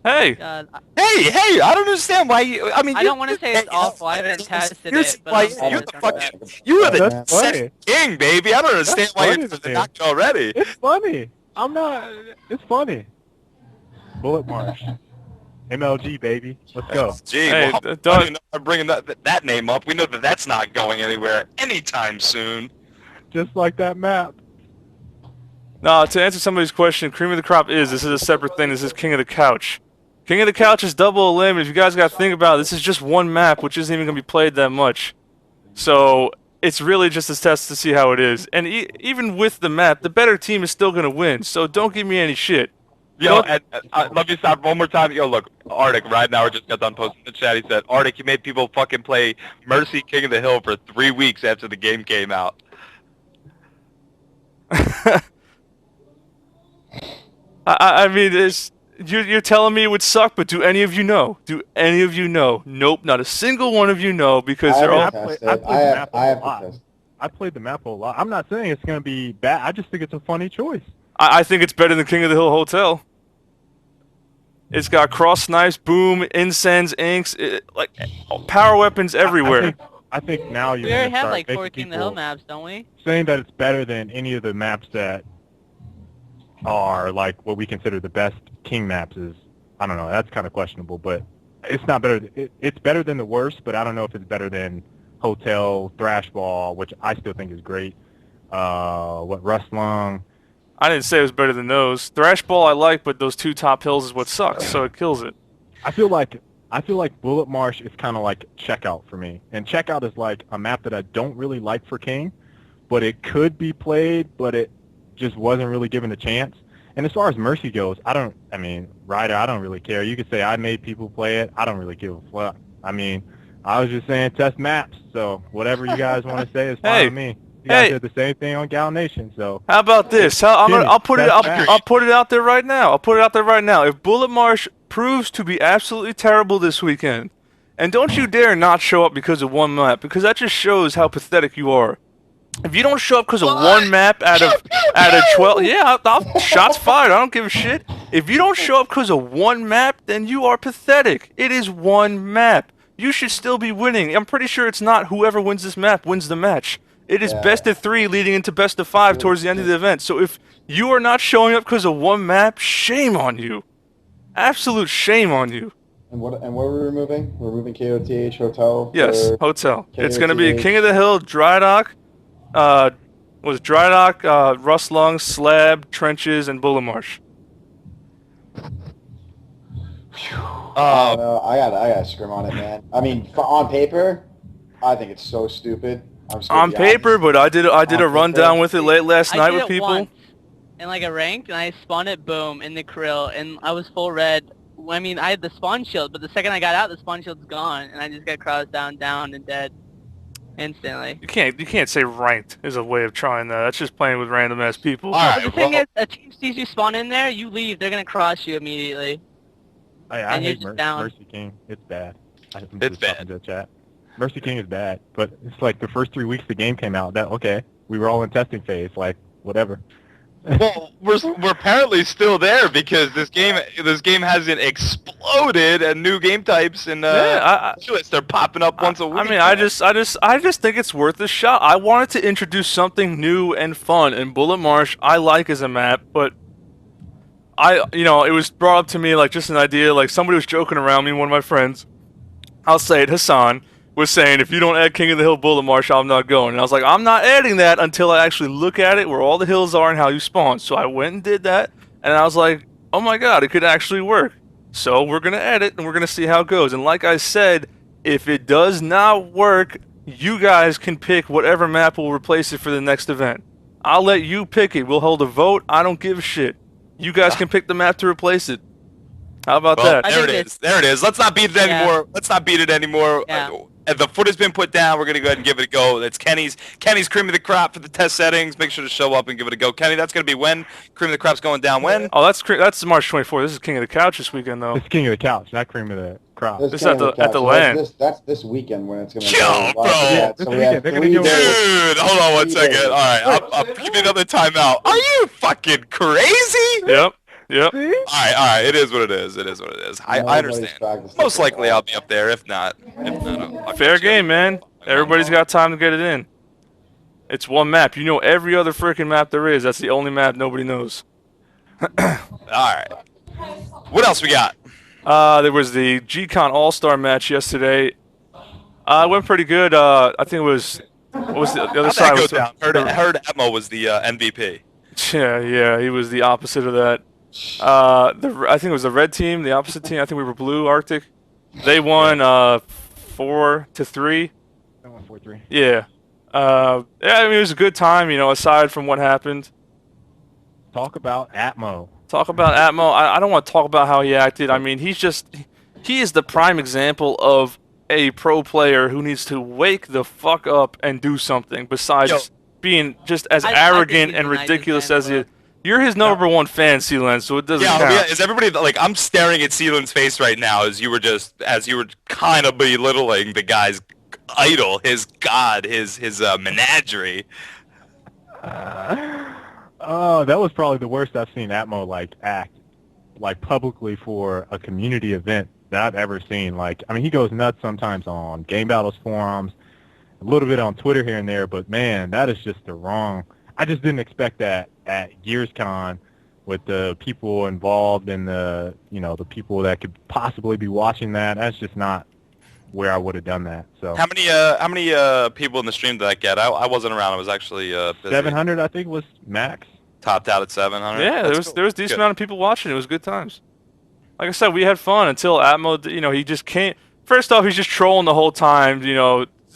Hey, God, Hey, I don't understand why you. I mean, I don't want to say it's awful. I haven't tested here's it, but why I'm saying you're it the sounds fucking. bad. You are the That's funny. second king, baby. I don't understand That's why funny you're to me. knocked already. It's funny. I'm not. It's funny. Bullet Marsh, MLG baby. Let's go. Gee, Hey, well, don't- I don't know I'm bringing that name up. We know that that's not going anywhere anytime soon. Just like that map. no. To answer somebody's question, cream of the crop this is a separate thing. This is King of the Couch. King of the Couch is double elim. If you guys got to think about it, this is just one map, which isn't even going to be played that much. So it's really just a test to see how it is. And even with the map, the better team is still going to win. So don't give me any shit. Yo, and, let me stop one more time. Yo, look, Arctic right now just got done posting in the chat. He said, Arctic, you made people fucking play Mercy King of the Hill for 3 weeks after the game came out. I mean, You're telling me it would suck, but do any of you know? Do any of you know? Nope, not a single one of you know because I they're all. haven't I tested. played the map I a have lot. to test. I played the map a lot. I'm not saying it's going to be bad. I just think it's a funny choice. I think it's better than King of the Hill Hotel. It's got cross snipes, boom, incense, inks, power weapons everywhere. I think now you're We going already to have start like 4 making King of the Hill people maps, don't we? saying that it's better than any of the maps that are like what we consider the best king maps is, I don't know, that's kind of questionable, but it's not better. It's better than the worst, but I don't know if it's better than Hotel, Thrashball, which I still think is great. Rustlung. I didn't say it was better than those. Thrashball I like, but those 2 top hills is what sucks, so it kills it. I feel like Bullet Marsh is kind of like Checkout for me, and Checkout is like a map that I don't really like for king, but it could be played, but it just wasn't really given a chance. And as far as Mercy goes, Ryder, I don't really care. You could say I made people play it. I don't really give a fuck. I mean, I was just saying test maps, so whatever you guys want to say is fine with me. You guys did the same thing on Gal Nation, so. How about this? I'll put it out there right now. If Bullet Marsh proves to be absolutely terrible this weekend, and don't you dare not show up because of one map, because that just shows how pathetic you are. If you don't show up because of one map out of 12, shots fired. I don't give a shit. If you don't show up because of one map, then you are pathetic. It is one map. You should still be winning. I'm pretty sure it's not whoever wins this map wins the match. It is best of 3 leading into best of 5 towards the end of the event. So if you are not showing up because of one map, shame on you. Absolute shame on you. And what are we removing? We're removing KOTH Hotel. Yes, Hotel. It's going to be KOTH. King of the Hill, Dry Dock, Rustlung, Slab, Trenches, and Bullet Marsh. I don't know. I got a scrim on it, man. I mean, on paper, I think it's so stupid. On paper, but I did a rundown with it late last night with I did it people. once in like a ranked, and I spawned it, boom, in the krill, and I was full red. I mean, I had the spawn shield, but the second I got out, the spawn shield's gone, and I just got crossed down, and dead instantly. You can't say ranked is a way of trying that. That's just playing with random ass people. All right, But the thing is, a team sees you spawn in there, you leave, they're gonna cross you immediately. I And you're hate just down. Mercy King. It's bad. It's bad. To the chat. Mercy King is bad, but it's like the first 3 weeks the game came out. We were all in testing phase, like whatever. Well, we're apparently still there because this game hasn't exploded and new game types and they're popping up once a week. I mean, I just think it's worth a shot. I wanted to introduce something new and fun, and Bullet Marsh I like as a map, but it was brought up to me like just an idea, like somebody was joking around me, one of my friends, I'll say it, Hassan, was saying, if you don't add King of the Hill Bullet Marsh, I'm not going. And I was like, I'm not adding that until I actually look at it, where all the hills are and how you spawn. So I went and did that, and I was like, oh my god, it could actually work. So we're going to add it, and we're going to see how it goes. And like I said, if it does not work, you guys can pick whatever map will replace it for the next event. I'll let you pick it. We'll hold a vote. I don't give a shit. You guys can pick the map to replace it. How about that? There it is. Let's not beat it anymore. Yeah. The foot has been put down. We're going to go ahead and give it a go. That's Kenny's cream of the crop for the test settings. Make sure to show up and give it a go. Kenny, that's going to be when? Cream of the crop's going down when? Oh, that's March 24th. This is King of the Couch this weekend, though. It's King of the Couch, not Cream of the Crop. This is at the land. That's this weekend when it's going to Yo, bro. Yeah, so we have They're 3 gonna go- days. Dude, hold on one second. All right, I'll give me another timeout. Are you fucking crazy? Yep. See? All right. It is what it is. I understand. Most likely I'll be up there. If not, I'll Fair game, man. Everybody's got time to get it in. It's one map. You know every other freaking map there is. That's the only map nobody knows. All right. What else we got? There was the G-Con All-Star match yesterday. It went pretty good. I think it was... What was the other How'd side? that go Was down? Heard Atmo was the MVP. Yeah, he was the opposite of that. I think it was the red team, the opposite team. I think we were blue, Arctic. They won 4-3. I went 4-3. Yeah. I mean, it was a good time, aside from what happened. Talk about Atmo. Talk about Atmo. I don't want to talk about how he acted. I mean, he is the prime example of a pro player who needs to wake the fuck up and do something besides being just as I think arrogant he's and a nice ridiculous as he example. You're his number one fan, Sealand, so it doesn't count. Yeah, is everybody like? I'm staring at Sealand's face right now as you were kind of belittling the guy's idol, his god, his menagerie. Oh, that was probably the worst I've seen Atmo like act like publicly for a community event that I've ever seen. Like, I mean, he goes nuts sometimes on Game Battles forums, a little bit on Twitter here and there, but man, that is just the wrong. I just didn't expect that at GearsCon with the people involved and the people that could possibly be watching that. That's just not where I would have done that. So how many people in the stream did that get? I wasn't around. I was actually busy. 700, I think, was max. Topped out at 700. Yeah, there was a decent amount of people watching. It was good times. Like I said, we had fun until Atmo. He just can't. First off, he's just trolling the whole time.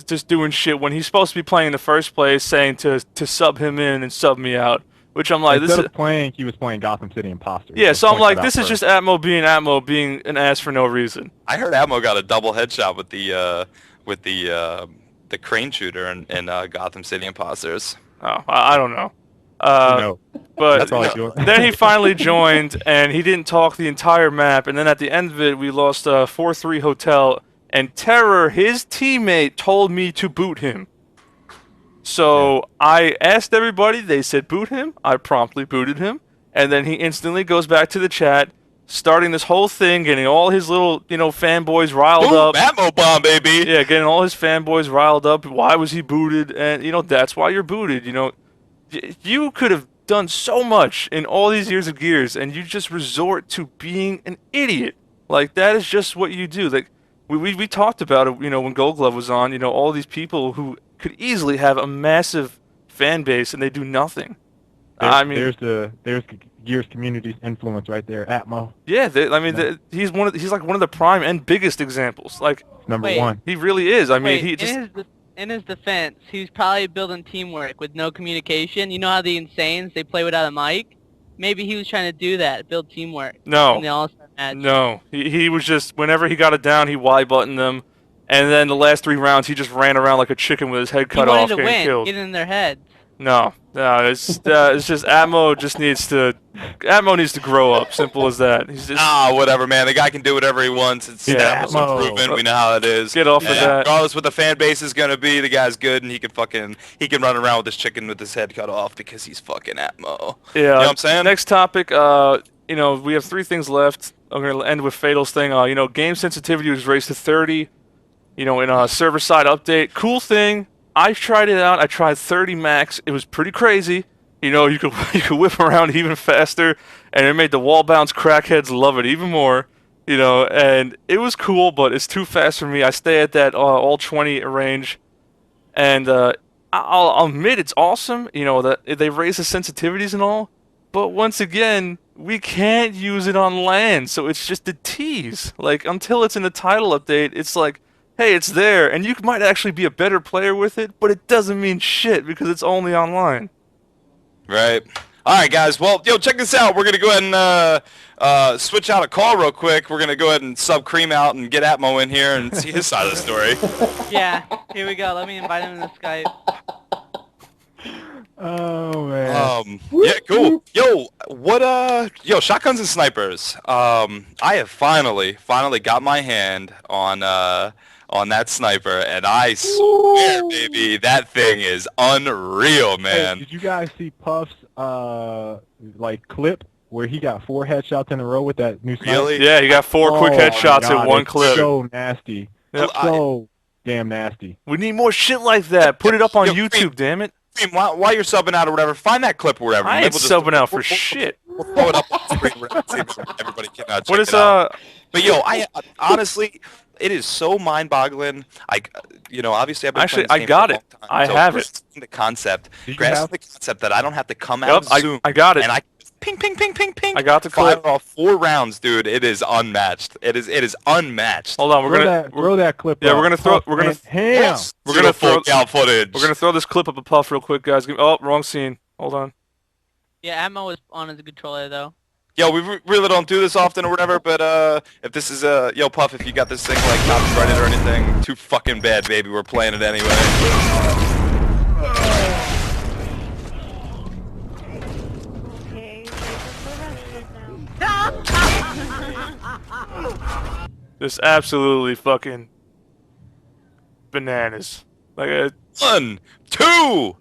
Just doing shit when he's supposed to be playing in the first place, saying to sub him in and sub me out. Which I'm like, Instead of playing, he was playing Gotham City Imposters. Yeah, so I'm like, this is just Atmo being an ass for no reason. I heard Atmo got a double headshot with the crane shooter in Gotham City Imposters. Oh, I don't know. But then he finally joined, and he didn't talk the entire map. And then at the end of it, we lost 4-3 Hotel. And Terror, his teammate, told me to boot him. So I asked everybody. They said boot him. I promptly booted him. And then he instantly goes back to the chat, starting this whole thing, getting all his little, fanboys riled up. Atmo bomb, baby! Yeah, getting all his fanboys riled up. Why was he booted? And, that's why you're booted. You could have done so much in all these years of Gears, and you just resort to being an idiot. Like, that is just what you do. Like, we talked about it, when Gold Glove was on, all these people who could easily have a massive fan base, and they do nothing. There's Gears community's influence right there, Atmo. Yeah, he's like one of the prime and biggest examples. Like, number one. He really is. In his defense, he's probably building teamwork with no communication. You know how the Insanes, they play without a mic? Maybe he was trying to do that, build teamwork. No. In the All-Star match. No. He was just, whenever he got it down, he Y-buttoned them. And then the last 3 rounds, he just ran around like a chicken with his head cut off, getting killed. Get in their heads. No, it's just Atmo needs to grow up. Simple as that. He's just, whatever, man. The guy can do whatever he wants. It's Atmo's improvement. We know how it is. Get off of that. Regardless what the fan base is gonna be, the guy's good, and he can run around with this chicken with his head cut off because he's fucking Atmo. Yeah. You know what I'm saying? Next topic. We have 3 things left. I'm gonna end with Fatal's thing. Game sensitivity was raised to 30. In a server-side update. Cool thing. I tried it out. I tried 30 max. It was pretty crazy. You could whip around even faster, and it made the wall bounce crackheads love it even more. And it was cool, but it's too fast for me. I stay at that all 20 range, and I'll admit it's awesome. That they raise the sensitivities and all, but once again, we can't use it on LAN, so it's just a tease. Like, until it's in the title update, it's like, hey, it's there, and you might actually be a better player with it, but it doesn't mean shit because it's only online. Right. All right, guys. Well, check this out. We're going to go ahead and switch out a call real quick. We're going to go ahead and sub Cream out and get Atmo in here and see his side of the story. Yeah, here we go. Let me invite him to Skype. Oh, man. Yeah, cool. Yo, shotguns and snipers. I have finally got my hand on that sniper, and I swear, baby, that thing is unreal, man. Hey, did you guys see Puff's clip where he got 4 headshots in a row with that new sniper? Really? Yeah, he got 4 quick headshots in one clip. So nasty. Yep. So damn nasty. We need more shit like that. Put it up on YouTube, damn it. While you're subbing out or whatever, find that clip or whatever. I ain't subbing out for shit. We'll throw it up on the screen. Everybody can check what is it out. But I honestly, it is so mind-boggling. Obviously I've been playing this game for a long time, I have it. The concept, the concept that I don't have to come out of Zoom. I got it. And I ping, ping, ping, ping, ping. I got the clip. Fire off 4 rounds, dude. It is unmatched. It is unmatched. Hold on, throw that clip. Yeah, up. we're gonna throw this clip up a Puff real quick, guys. Oh, wrong scene. Hold on. Yeah, Atmo is on as a controller though. Yo, we really don't do this often or whatever, but if this is Puff, if you got this thing like copyrighted or anything, too fucking bad, baby. We're playing it anyway. Just absolutely fucking bananas. Like, 1, 2.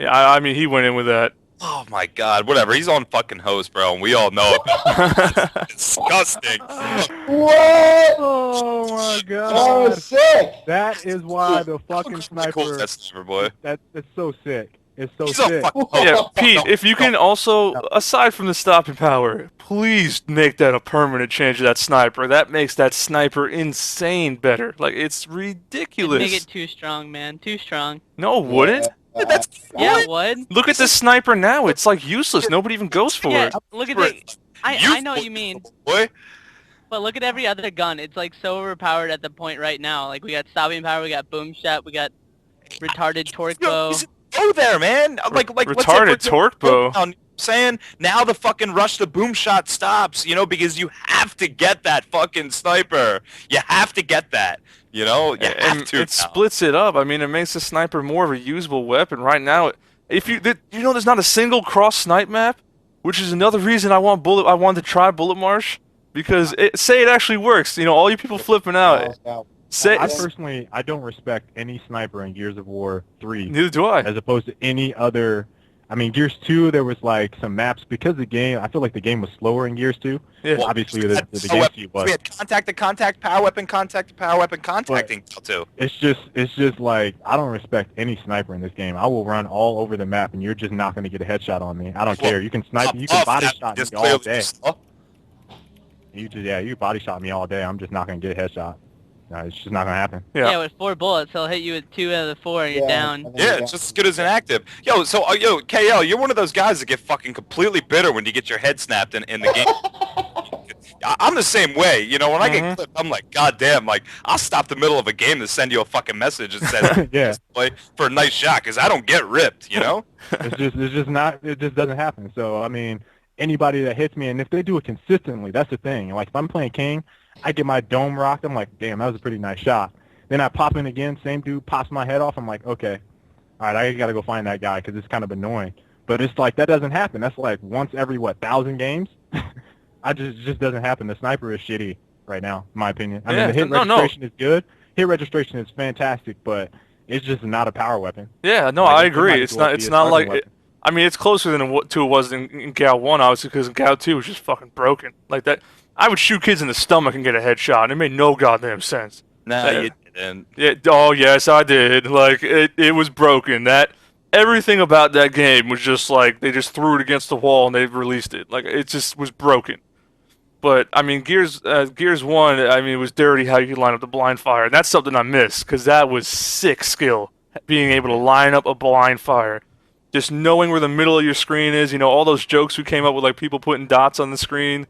yeah, I mean, he went in with that. Oh my god, whatever. He's on fucking host, bro, and we all know it. It's disgusting. What? Oh my That god. was sick. That is why the fucking Cool sniper. that sniper, boy. It's so sick. It's so He's a sick. fucking Yeah, host. Pete, No, if you can no. also, aside from the stopping power, please make that a permanent change of that sniper. That makes that sniper insane better. Like, it's It'd ridiculous. make it too strong, man. Too strong. No, it wouldn't. That's Yeah, it would. Look at the sniper now. It's like useless. Nobody even goes for Yeah, it. look at the. I know what you mean. boy. But look at every other gun. It's like so overpowered at the point right now. Like we got stopping power, we got boom shot, we got retarded torque bow. Go there, man. Like Retarded torque bow. Saying now the fucking rush to boom shot stops, because you have to get that fucking sniper. You have to get that. You have And to. it splits it up. I mean, it makes the sniper more of a usable weapon. Right now, if there's not a single cross snipe map, which is another reason I wanted to try Bullet Marsh, because say it actually works. All you people flipping out. Say I personally, I don't respect any sniper in Gears of War 3 neither do I. as opposed to any other. I mean, Gears 2, there was like some maps because the game. I feel like the game was slower in Gears 2. Yeah. Well, Obviously, the game speed was. We had contact to contact, power weapon, contact to power weapon, contacting too. It's just like I don't respect any sniper in this game. I will run all over the map, and you're just not going to get a headshot on me. I don't care. You can snipe, you can body shot me all day. You can body shot me all day. I'm just not going to get a headshot. No, it's just not going to happen. Yeah, with 4 bullets, he'll hit you with 2 out of the 4 and you're down. Yeah, it's just as good as an active. Yo, so KL, you're one of those guys that get fucking completely bitter when you get your head snapped in the game. I'm the same way. When I get clipped, I'm like, God damn, like I'll stop the middle of a game to send you a fucking message that says, Yeah. play for a nice shot, because I don't get ripped. It's just not. It just doesn't happen. So I mean, anybody that hits me, and if they do it consistently, that's the thing. Like if I'm playing King, I get my dome rocked. I'm like, damn, that was a pretty nice shot. Then I pop in again, same dude pops my head off. I'm like, okay, all right, I gotta go find that guy because it's kind of annoying. But it's like that doesn't happen. That's like once every 1,000 games. It just doesn't happen. The sniper is shitty right now, in my opinion. I mean, the hit registration is good. Hit registration is fantastic, but it's just not a power weapon. Yeah, no, I agree. It's not like. I mean, it's closer than it was in Gal 1, obviously, because Gal 2 was just fucking broken. Like that. I would shoot kids in the stomach and get a headshot, and it made no goddamn sense. Nah, you didn't. Yeah, oh, yes, I did. Like, it was broken. Everything about that game was just like, they just threw it against the wall and they released it. Like, it just was broken. But, I mean, Gears 1, I mean, it was dirty how you could line up the blind fire. And that's something I miss, because that was sick skill, being able to line up a blind fire. Just knowing where the middle of your screen is, all those jokes we came up with, like people putting dots on the screen.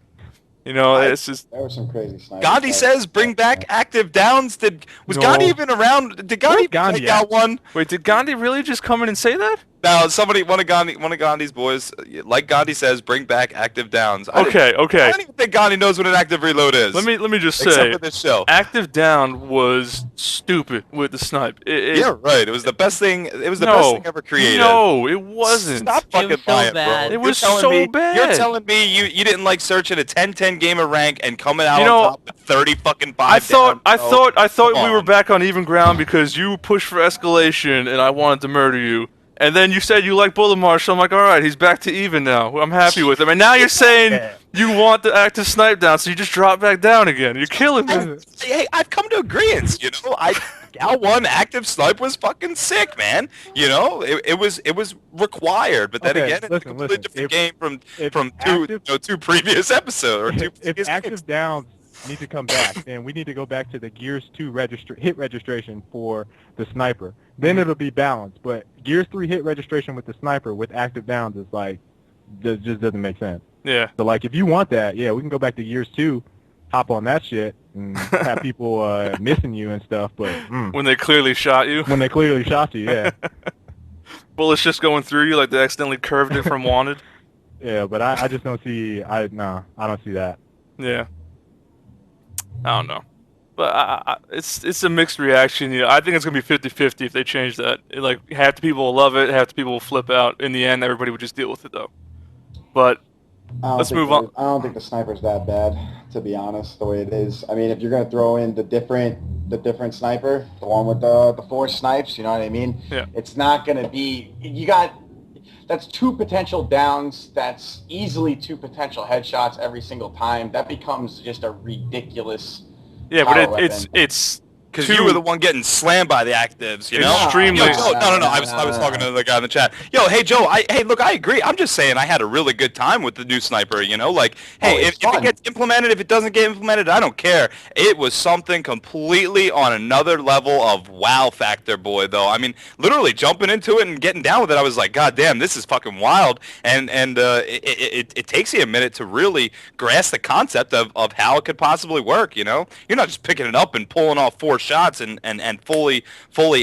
It's just... There were some crazy snipers. Gandhi says bring back active downs. Was No. Gandhi even around? Did Gandhi take out one? Wait, did Gandhi really just come in and say that? No, one of Gandhi's boys, like Gandhi says, bring back active downs. Okay. I don't even think Gandhi knows what an active reload is. Let me just except say, for this show. active down was stupid with the snipe. Yeah, right. It was the best thing. It was the best thing ever created. No, it wasn't. Stop fucking was so lying, bad. bro. It was You're telling so me- bad. You're telling me you didn't like searching a 10-10 game of rank and coming out You know, on top with 30 fucking 5 I thought down, bro. I thought Come we were on. back on even ground because you pushed for escalation and I wanted to murder you. And then you said you like Bullet Marsh, so I'm like, all right, he's back to even now. I'm happy with him. And now you're saying you want the active snipe down, so you just drop back down again. You're killing me. Hey, I've come to agreeance. Gal 1 active snipe was fucking sick, man. It was required, but then Okay, again, it's a listen, completely different game if from active- two previous episodes or two If previous active games. downs need to come back, then we need to go back to the Gears 2 hit registration for the sniper. Then it'll be balanced. But Gears 3 hit registration with the sniper with active downs is like, just doesn't make sense. Yeah. So like, if you want that, yeah, we can go back to Gears 2, hop on that shit, and have people missing you and stuff. But When they clearly shot you. when they clearly shot you, yeah, Bullets just going through you like they accidentally curved it from wanted. yeah. But I just don't see. I don't see that. Yeah. I don't know. But it's a mixed reaction. I think it's going to be 50-50 if they change that. Half the people will love it, half the people will flip out. In the end, everybody would just deal with it, though. But Let's move on. I don't think the sniper's that bad, to be honest. The way it is. I mean, if you're gonna throw in the different sniper, the one with the 4 snipes, you know what I mean? Yeah. It's not gonna be. That's 2 potential downs. That's easily 2 potential headshots every single time. That becomes just a ridiculous. Yeah, power but it's weapon. Because you were the one getting slammed by the actives, you know? Extremely. Yo, Joe, no. I was talking to the guy in the chat. Yo, hey, Joe, look, I agree. I'm just saying I had a really good time with the new sniper, you know? Like, hey, if it gets implemented, if it doesn't get implemented, I don't care. It was something completely on another level of wow factor, boy, though. I mean, literally jumping into it and getting down with it, I was like, God damn, this is fucking wild. And it takes you a minute to really grasp the concept of how it could possibly work, you know? You're not just picking it up and pulling off 4 shots and fully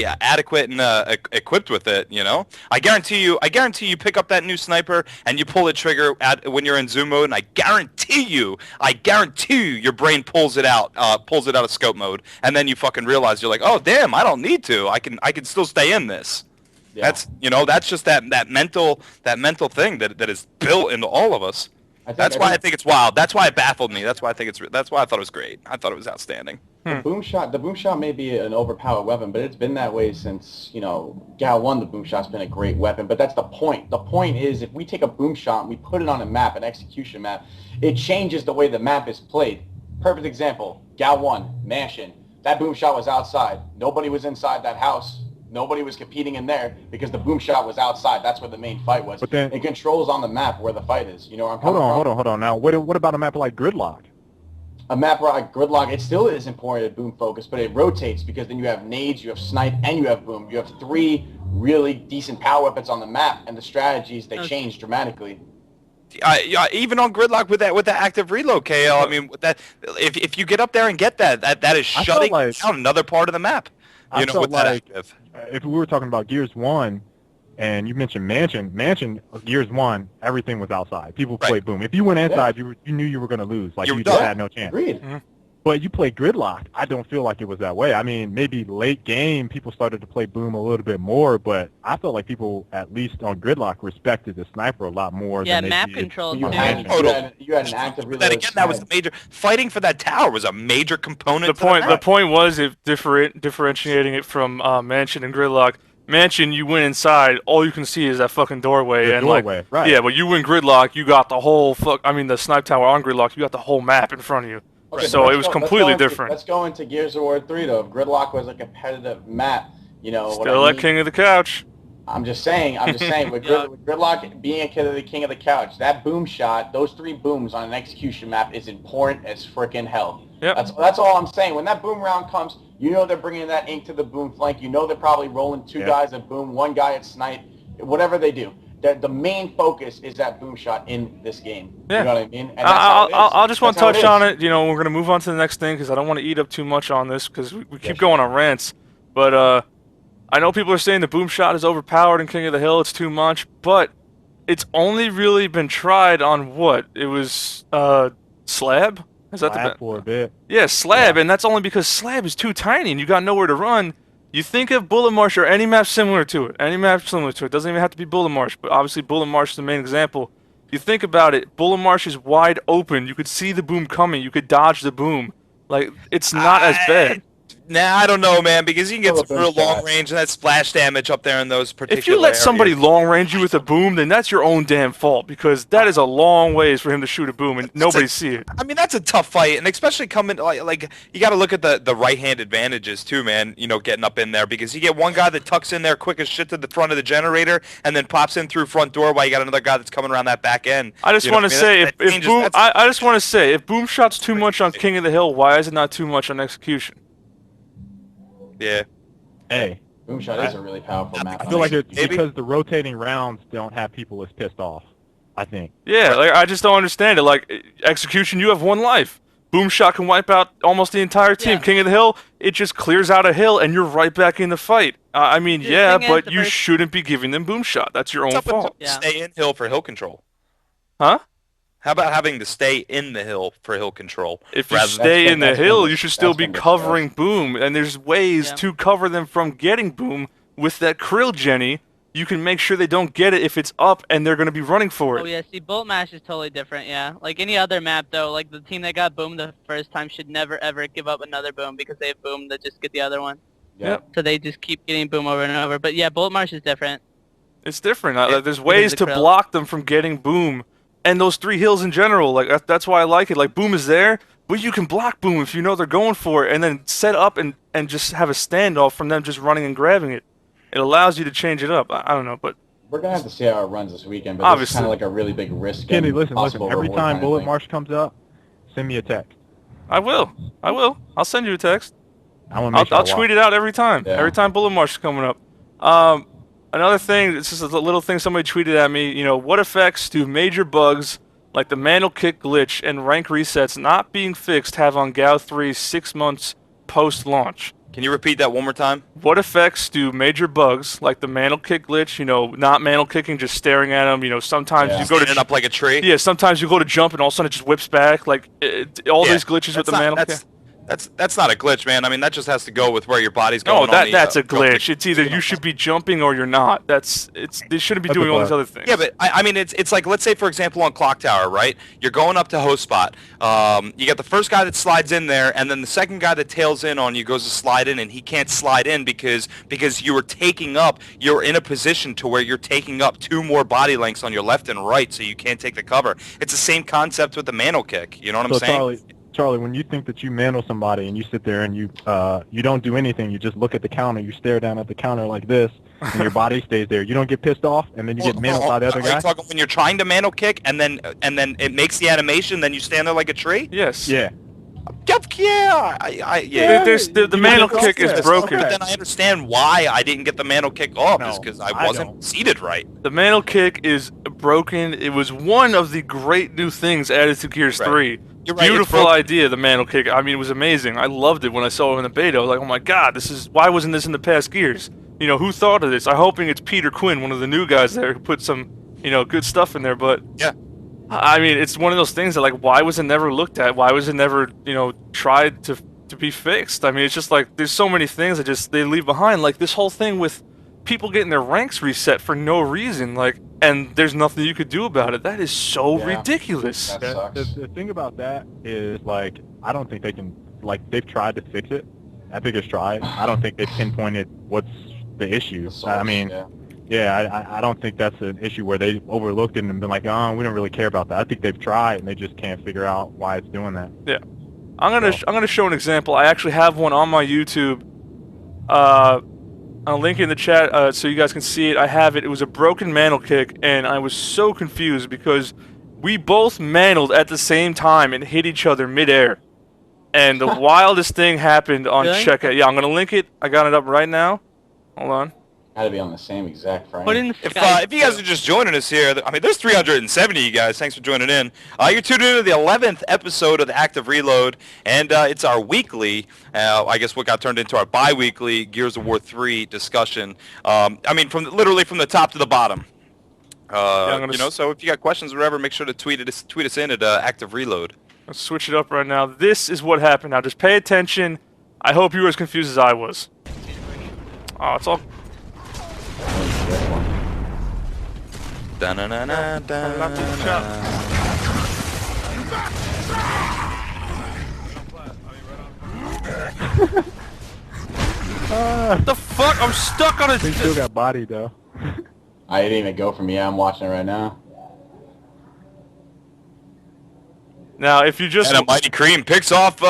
adequate and equipped with it, you know. I guarantee you pick up that new sniper and you pull the trigger when you're in zoom mode, and I guarantee you your brain pulls it out of scope mode, and then you fucking realize you're like, oh damn, I don't need to. I can still stay in this. Yeah. That's just that mental thing that is built into all of us. That's why I think it's wild. That's why it baffled me. That's why I thought it was great. I thought it was outstanding. The boom shot may be an overpowered weapon, but it's been that way since, you know, Gal 1, the boom shot's been a great weapon. But that's the point. The point is, if we take a boom shot and we put it on a map, an execution map, it changes the way the map is played. Perfect example, Gal 1, Mansion. That boom shot was outside. Nobody was inside that house. Nobody was competing in there because the boom shot was outside. That's where the main fight was. But then, it controls on the map where the fight is. You know where I'm coming from? Hold on. Now, what about a map like Gridlock? A map like Gridlock, it still is important at boom focus, but it rotates because then you have nades, you have snipe, and you have boom. You have 3 really decent power weapons on the map, and the strategies, they change dramatically. Even on Gridlock with that active reload, KL, I mean, that if you get up there and get that is shutting down another part of the map. You know, with that active. If we were talking about Gears 1, and you mentioned Mansion, Gears 1, everything was outside. People played boom. If you went inside, you knew you were going to lose. Like, you just had no chance. Agreed. Mm-hmm. But you play Gridlock. I don't feel like it was that way. I mean, maybe late game, people started to play boom a little bit more, but I felt like people, at least on Gridlock, respected the sniper a lot more than they map did. control, You too. had an active reload. Then again, that was the major fighting for that tower was a major component. The point was if differentiating it from Mansion and Gridlock. Mansion, you went inside, all you can see is that fucking doorway. Right. Yeah, but you win Gridlock, you got the whole the snipe tower on Gridlock, you got the whole map in front of you. Okay, so it was completely different. Let's go into Gears of War 3, though. If Gridlock was a competitive map, you know. Still at King of the Couch. I'm just saying, with Gridlock being a kid of the King of the Couch, that boom shot, those 3 booms on an execution map is important as frickin' hell. Yep. That's all I'm saying. When that boom round comes, you know they're bringing that ink to the boom flank. You know they're probably rolling 2 guys at boom, 1 guy at snipe, whatever they do. The main focus is that boom shot in this game. Yeah. You know what I mean? And I'll just want to touch on it. You know, we're going to move on to the next thing because I don't want to eat up too much on this because we keep going on rants. But I know people are saying the boom shot is overpowered in King of the Hill. It's too much. But it's only really been tried on what? It was Slab? Is that Slab for a bit. Yeah, Slab. Yeah. And that's only because Slab is too tiny and you got nowhere to run. You think of Bullet Marsh or any map similar to it. Any map similar to it. Doesn't even have to be Bullet Marsh, but obviously Bullet Marsh is the main example. If you think about it, Bullet Marsh is wide open. You could see the boom coming. You could dodge the boom. Like, it's not as bad. Nah, I don't know, man, because you can get some real long range and that splash damage up there in those particular If you let somebody areas. long range you with a boom, then that's your own damn fault because that is a long ways for him to shoot a boom and nobody see it. I mean, that's a tough fight, and especially coming like you got to look at the right-hand advantages too, man. You know, getting up in there because you get one guy that tucks in there quick as shit to the front of the generator and then pops in through front door while you got another guy that's coming around that back end. I just want to say if boom shot's too much on King of the Hill, why is it not too much on Execution? Yeah. Hey. Boomshot is a really powerful map. I feel like it's because the rotating rounds don't have people as pissed off, I think. Yeah, like, I just don't understand it. Like, Execution, you have 1 life. Boomshot can wipe out almost the entire team. Yeah. King of the Hill, it just clears out a hill and you're right back in the fight. I mean, yeah, but you shouldn't be giving them Boomshot. That's your own fault. Stay in hill for hill control. Huh? How about having to stay in the hill for hill control? If you stay in the hill, you should still be covering boom, and there's ways to cover them from getting boom with that krill Jenny you can make sure they don't get it if it's up and they're going to be running for it. Oh yeah, see, Bullet Mash is totally different, yeah. Like any other map though, like the team that got boomed the first time should never ever give up another boom because they have boom that just get the other one. Yep. So they just keep getting boom over and over. But yeah, Bullet Marsh is different. It's different. There's It ways is to a krill. block them from getting boom, and those 3 hills in general. Like that's why I like it. Like boom is there, but you can block boom if you know they're going for it, and then set up and just have a standoff from them just running and grabbing it. It allows you to change it up. I don't know, but We're gonna have to see how it runs this weekend, but it's Obviously. kind of like a really big risk. Kenny, and listen. possible Every reward time kind of Bullet thing. Marsh comes up, send me a text. I will. I'll send you a text. I want to make sure I'll tweet it out every time. Yeah. Every time Bullet Marsh is coming up. Another thing, this is a little thing somebody tweeted at me. You know, what effects do major bugs like the Mantle kick glitch and rank resets not being fixed have on GAU 3 6 months post-launch? Can you repeat that one more time? What effects do major bugs like the Mantle kick glitch, you know, not Mantle kicking, just staring at them, you know, sometimes Yeah. you go to Standing up like a tree? yeah, sometimes you go to jump and all of a sudden it just whips back, like all Yeah, these glitches with that's the not- Mantle kick. That's not a glitch, man. I mean, that just has to go with where your body's going. No, on the, that's a go- glitch. It's either you should be jumping or you're not. They shouldn't be That's a doing all these bug. other things. Yeah, but I mean, it's like, let's say for example on Clock Tower, right? You're going up to host spot. You got the first guy that slides in there, and then the second guy that tails in on you goes to slide in, and he can't slide in because you're in a position to where you're taking up 2 more body lengths on your left and right, so you can't take the cover. It's the same concept with the Mantle kick. You know what I'm saying? Charlie, when you think that you mantle somebody and you sit there and you don't do anything, you just look at the counter, you stare down at the counter like this, and your body stays there. You don't get pissed off, and then you get mantled by the other Are you guy. talking when you're trying to Mantle kick and then it makes the animation, then you stand there like a tree? Yes. Yeah. Yeah. There's the You Mantle get kick is off there. broken. But then I understand why I didn't get the Mantle kick off, is No, because I I wasn't don't. seated right. The Mantle kick is broken. It was one of the great new things added to Gears Right. 3. You're right, it's Beautiful broken. idea, the Mantle kick. I mean, it was amazing. I loved it when I saw it in the beta. I was like, oh my god, why wasn't this in the past Gears? You know, who thought of this? I'm hoping it's Peter Quinn, one of the new guys there, who put some, you know, good stuff in there, but Yeah. I mean, it's one of those things that, like, why was it never looked at? Why was it never, you know, tried to be fixed? I mean, it's just like, there's so many things that they leave behind. Like, this whole thing with people getting their ranks reset for no reason, like, and there's nothing you could do about it. That is so Yeah. ridiculous. That The, sucks. the thing about that is, like, I don't think they can, like, they've tried to fix it. Epic has tried. I don't think they've pinpointed what's the issue. The source, I mean, I don't think that's an issue where they overlooked it and been like, oh, we don't really care about that. I think they've tried and they just can't figure out why it's doing that. Yeah. I'm gonna show an example. I actually have one on my YouTube. I'll link it in the chat so you guys can see it. I have it. It was a broken Mantle kick, and I was so confused because we both mantled at the same time and hit each other midair. And the wildest thing happened on Really? checkout. Yeah, I'm gonna link it. I got it up right now. Hold on. Had to be on the same exact frame. Put in If Skype. if you guys are just joining us here, I mean, there's 370 of you guys. Thanks for joining in. You're tuned into the 11th episode of the Active Reload, and it's our weekly, I guess what got turned into our bi-weekly Gears of War 3 discussion. I mean, literally from the top to the bottom. I'm gonna You know, so if you got questions or whatever, make sure to tweet us in at Active Reload. Let's switch it up right now. This is what happened. Now, just pay attention. I hope you were as confused as I was. Oh, it's all... What the fuck? I'm stuck on They still got body though. I didn't even go for me. I'm watching it right now. Now, if you just... And a Mighty Cream picks off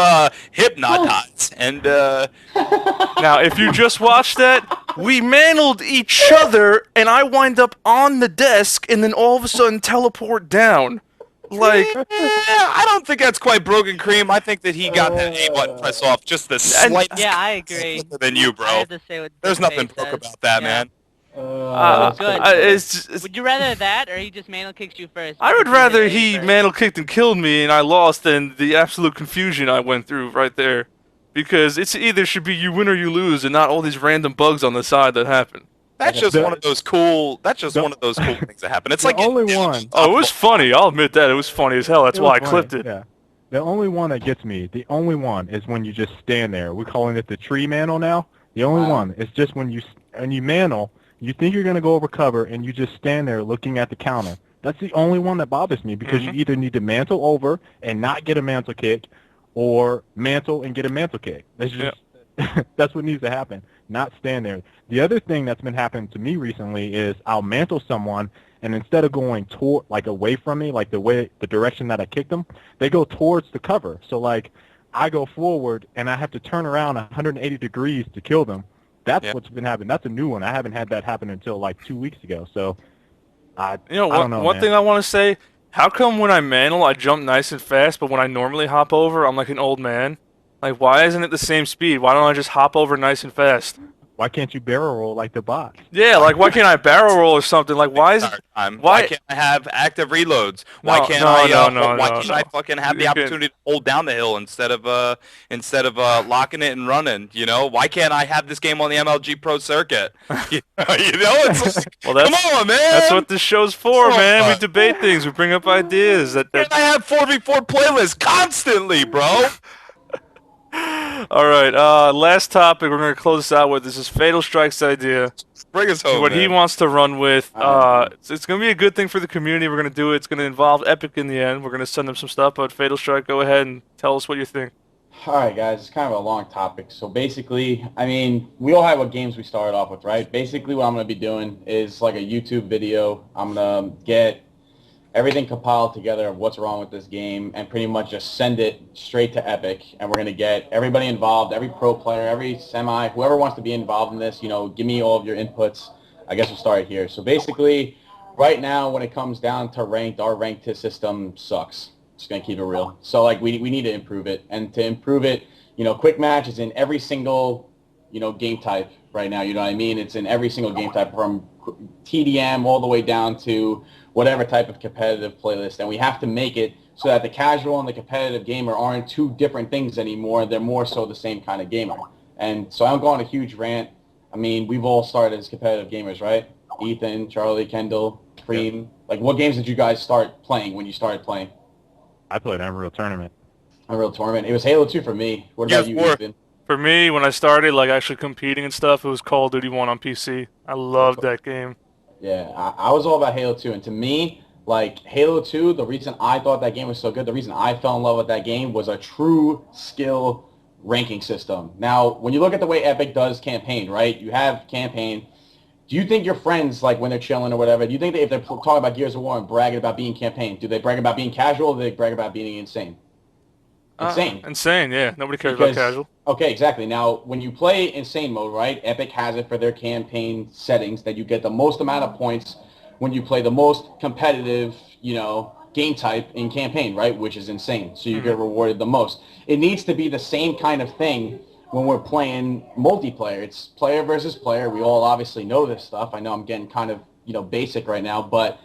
Hypnotize. And, Now, if you just watched that, we mantled each other, and I wind up on the desk, and then all of a sudden teleport down. Like, I don't think that's quite Broken Cream. I think that he got that A button press off just the slightest Yeah, I agree. than you, I bro. have to say what There's Big nothing Face broke says. about that, Yeah. man. good. it's Would you rather that, or he just mantle kicks you first? I would because you rather hit A he first? mantle kicked and killed me, and I lost, than the absolute confusion I went through right there. Because it's either should be you win or you lose, and not all these random bugs on the side that happen. That's just one of those cool. That's just one of those cool things that happen. It's The like only one. Oh, it was funny. I'll admit that. It was funny as hell. That's It why I was clipped funny, it. Yeah. The only one that gets me, the only one is when you just stand there. We're calling it the tree mantle now. The only Wow. one is just when you mantle, You think you're going to go over cover, and you just stand there looking at the counter. That's the only one that bothers me because you either need to mantle over and not get a mantle kick, or mantle and get a mantle kick. That's just that's what needs to happen. Not stand there. The other thing that's been happening to me recently is I'll mantle someone, and instead of going toward like away from me, like the direction that I kicked them, they go towards the cover. So like I go forward and I have to turn around 180 degrees to kill them. That's what's been happening. That's a new one. I haven't had that happen until like 2 weeks ago. So I don't know, one man. thing I want to say, how come when I mantle, I jump nice and fast, but when I normally hop over, I'm like an old man? Like, why isn't it the same speed? Why don't I just hop over nice and fast? Why can't you barrel roll like the bot? Yeah, like, why can't I barrel roll or something? Like, why is it... Why can't I have active reloads? Why No, can't no, I? no, no, why no, can't no. I fucking have the You can- opportunity to hold down the hill instead of locking it and running? You know, why can't I have this game on the MLG Pro circuit? You know, it's like, Well, that's, come on, man. that's what this show's for, Come man. We on. debate things. We bring up ideas. And I have 4v4 playlists constantly, bro. All right, last topic we're going to close this out with. This is Fatal Strike's idea. Bring us home, What he man. wants to run with. It's going to be a good thing for the community. We're going to do it. It's going to involve Epic in the end. We're going to send them some stuff. But Fatal Strike, go ahead and tell us what you think. All right, guys, it's kind of a long topic. So basically, I mean, we all have what games we started off with, right? Basically, what I'm going to be doing is like a YouTube video. I'm going to get everything compiled together of what's wrong with this game and pretty much just send it straight to Epic. And we're going to get everybody involved, every pro player, every semi, whoever wants to be involved in this, you know, give me all of your inputs. I guess we'll start here. So basically, right now, when it comes down to ranked, our ranked system sucks. Just going to keep it real. So, like, we need to improve it. And to improve it, you know, quick match is in every single, you know, game type right now. You know what I mean? It's in every single game type from TDM all the way down to whatever type of competitive playlist. And we have to make it so that the casual and the competitive gamer aren't two different things anymore. They're more so the same kind of gamer. And so I'm going on a huge rant. I mean, we've all started as competitive gamers, right? Ethan, Charlie, Kendall, Cream. Like, what games did you guys start playing when you started playing? I played Unreal Tournament. Unreal Tournament. It was Halo 2 for me. What about you, Ethan? For me, when I started, like, actually competing and stuff, it was Call of Duty 1 on PC. I loved that game. Yeah, I was all about Halo 2. And to me, like, Halo 2, the reason I thought that game was so good, the reason I fell in love with that game was a true skill ranking system. Now, when you look at the way Epic does campaign, right, you have campaign. Do you think your friends, like, when they're chilling or whatever, do you think that if they're talking about Gears of War and bragging about being campaign, do they brag about being casual or do they brag about being insane? Insane. Insane, yeah. Nobody cares about casual. Okay, exactly. Now, when you play insane mode, right, Epic has it for their campaign settings that you get the most amount of points when you play the most competitive, you know, game type in campaign, right, which is insane. So you get rewarded the most. It needs to be the same kind of thing when we're playing multiplayer. It's player versus player. We all obviously know this stuff. I know I'm getting kind of, you know, basic right now, but,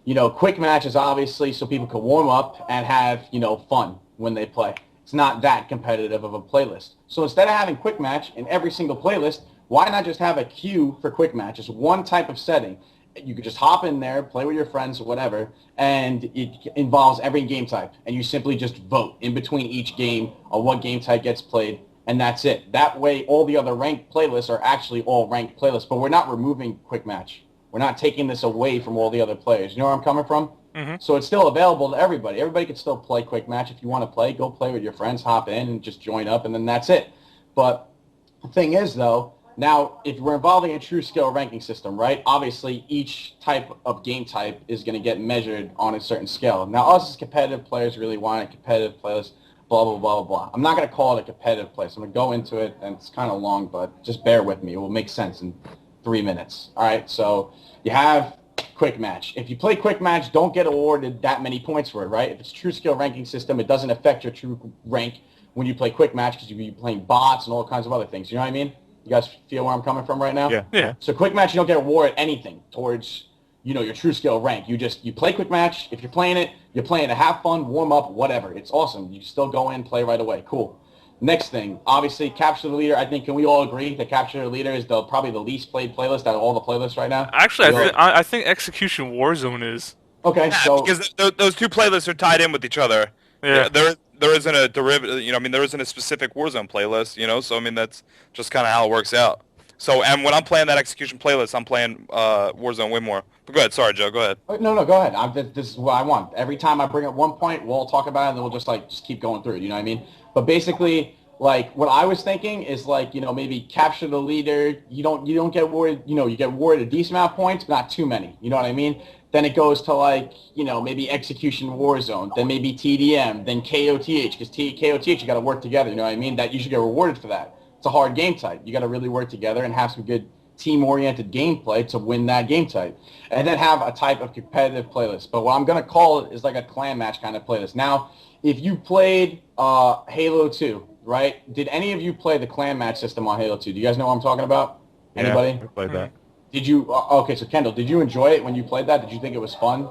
you know, quick matches obviously so people can warm up and have, you know, fun when they play. It's not that competitive of a playlist. So instead of having quick match in every single playlist, why not just have a queue for quick match? Just one type of setting. You could just hop in there, play with your friends or whatever, and it involves every game type. And you simply just vote in between each game on what game type gets played, and that's it. That way, all the other ranked playlists are actually all ranked playlists, but we're not removing quick match. We're not taking this away from all the other players. You know where I'm coming from? So it's still available to everybody. Everybody can still play quick match. If you want to play, go play with your friends, hop in and just join up, and then that's it. But the thing is, though, now if we're involving a true skill ranking system, right, obviously each type of game type is going to get measured on a certain scale. Now, us as competitive players really want a competitive playlist, blah, blah, blah, blah, blah. I'm not going to call it a competitive place. I'm going to go into it, and it's kind of long, but just bear with me. It will make sense in 3 minutes. All right, so you have quick match. If you play quick match, don't get awarded that many points for it, right? If it's a true skill ranking system, it doesn't affect your true rank when you play quick match because you'll be playing bots and all kinds of other things. You know what I mean? You guys feel where I'm coming from right now? Yeah. So quick match, you don't get awarded anything towards, you know, your true skill rank. You play quick match. If you're playing it to have fun, warm up, whatever. It's awesome. You still go in, play right away. Cool. Next thing, obviously, Capture the Leader. I think, can we all agree that Capture the Leader is probably the least played playlist out of all the playlists right now? Actually, I think Execution Warzone is. Okay, Yeah, so because those two playlists are tied in with each other. Yeah. There isn't a derivative, you know, I mean, there isn't a specific Warzone playlist, you know, so I mean, that's just kind of how it works out. So, and when I'm playing that execution playlist, I'm playing Warzone way more. But go ahead. Sorry, Joe. Go ahead. No, go ahead. This is what I want. Every time I bring up one point, we'll talk about it, and then we'll just keep going through it. You know what I mean? But basically, like what I was thinking is like maybe capture the leader. You don't get worried. You get worried a decent amount of points, but not too many. You know what I mean? Then it goes to like maybe execution Warzone, then maybe TDM, then KOTH because KOTH you got to work together. You know what I mean? That you should get rewarded for that. It's a hard game type. You got to really work together and have some good team-oriented gameplay to win that game type. And then have a type of competitive playlist. But what I'm going to call it is like a clan match kind of playlist. Now, if you played Halo 2, right, did any of you play the clan match system on Halo 2? Do you guys know what I'm talking about? Anybody? Yeah, I played that. Did you? Okay, so Kendall, did you enjoy it when you played that? Did you think it was fun?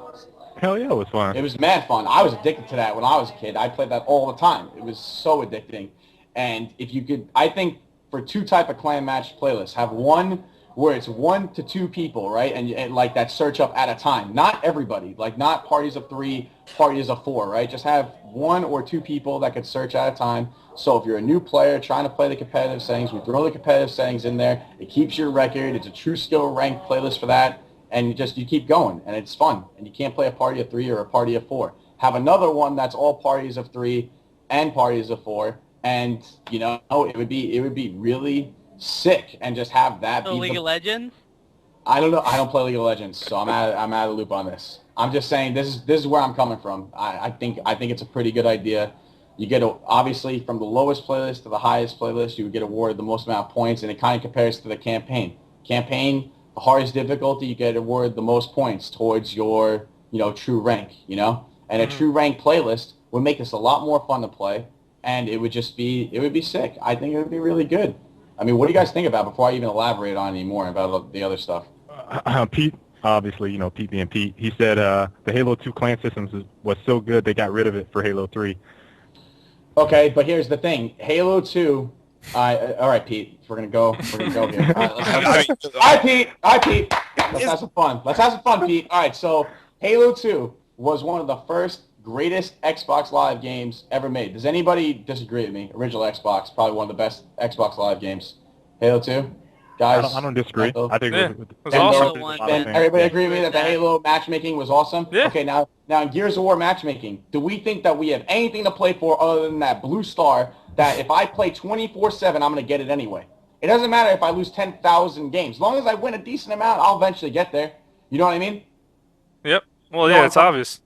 Hell yeah, it was fun. It was mad fun. I was addicted to that when I was a kid. I played that all the time. It was so addicting. And if you could, I think for two type of clan match playlists, have one where it's 1 to 2 people, right? And like that search up at a time. Not everybody, like not parties of 3, parties of 4, right? Just have 1 or 2 people that could search at a time. So if you're a new player trying to play the competitive settings, we throw the competitive settings in there. It keeps your record. It's a true skill ranked playlist for that. And you keep going, and it's fun. And you can't play a party of 3 or a party of 4. Have another one that's all parties of 3 and parties of 4. And, it would be really sick and just have that So League of Legends? I don't know. I don't play League of Legends, so I'm out of the loop on this. I'm just saying this is where I'm coming from. I think it's a pretty good idea. You get obviously from the lowest playlist to the highest playlist, you would get awarded the most amount of points, and it kind of compares to the campaign. Campaign, the hardest difficulty, you get awarded the most points towards your true rank. And a true rank playlist would make this a lot more fun to play, and it would be sick. I think it would be really good. I mean, what do you guys think about it before I even elaborate on any more about the other stuff? Pete, obviously, Pete being Pete, he said the Halo 2 clan systems was so good they got rid of it for Halo 3. Okay, but here's the thing. Halo 2, all right, Pete, we're going to go here. All right, Hi, Pete. Let's have some fun, Pete. All right, so Halo 2 was one of the first greatest Xbox Live games ever made. Does anybody disagree with me? Original Xbox, probably one of the best Xbox Live games. Halo 2? Guys? I don't disagree. I think it was awesome. Everybody agree with me that the Halo matchmaking was awesome? Yeah. Okay, now in Gears of War matchmaking, do we think that we have anything to play for other than that blue star that if I play 24/7, I'm going to get it anyway? It doesn't matter if I lose 10,000 games. As long as I win a decent amount, I'll eventually get there. You know what I mean? Yep. Well, yeah, it's obvious.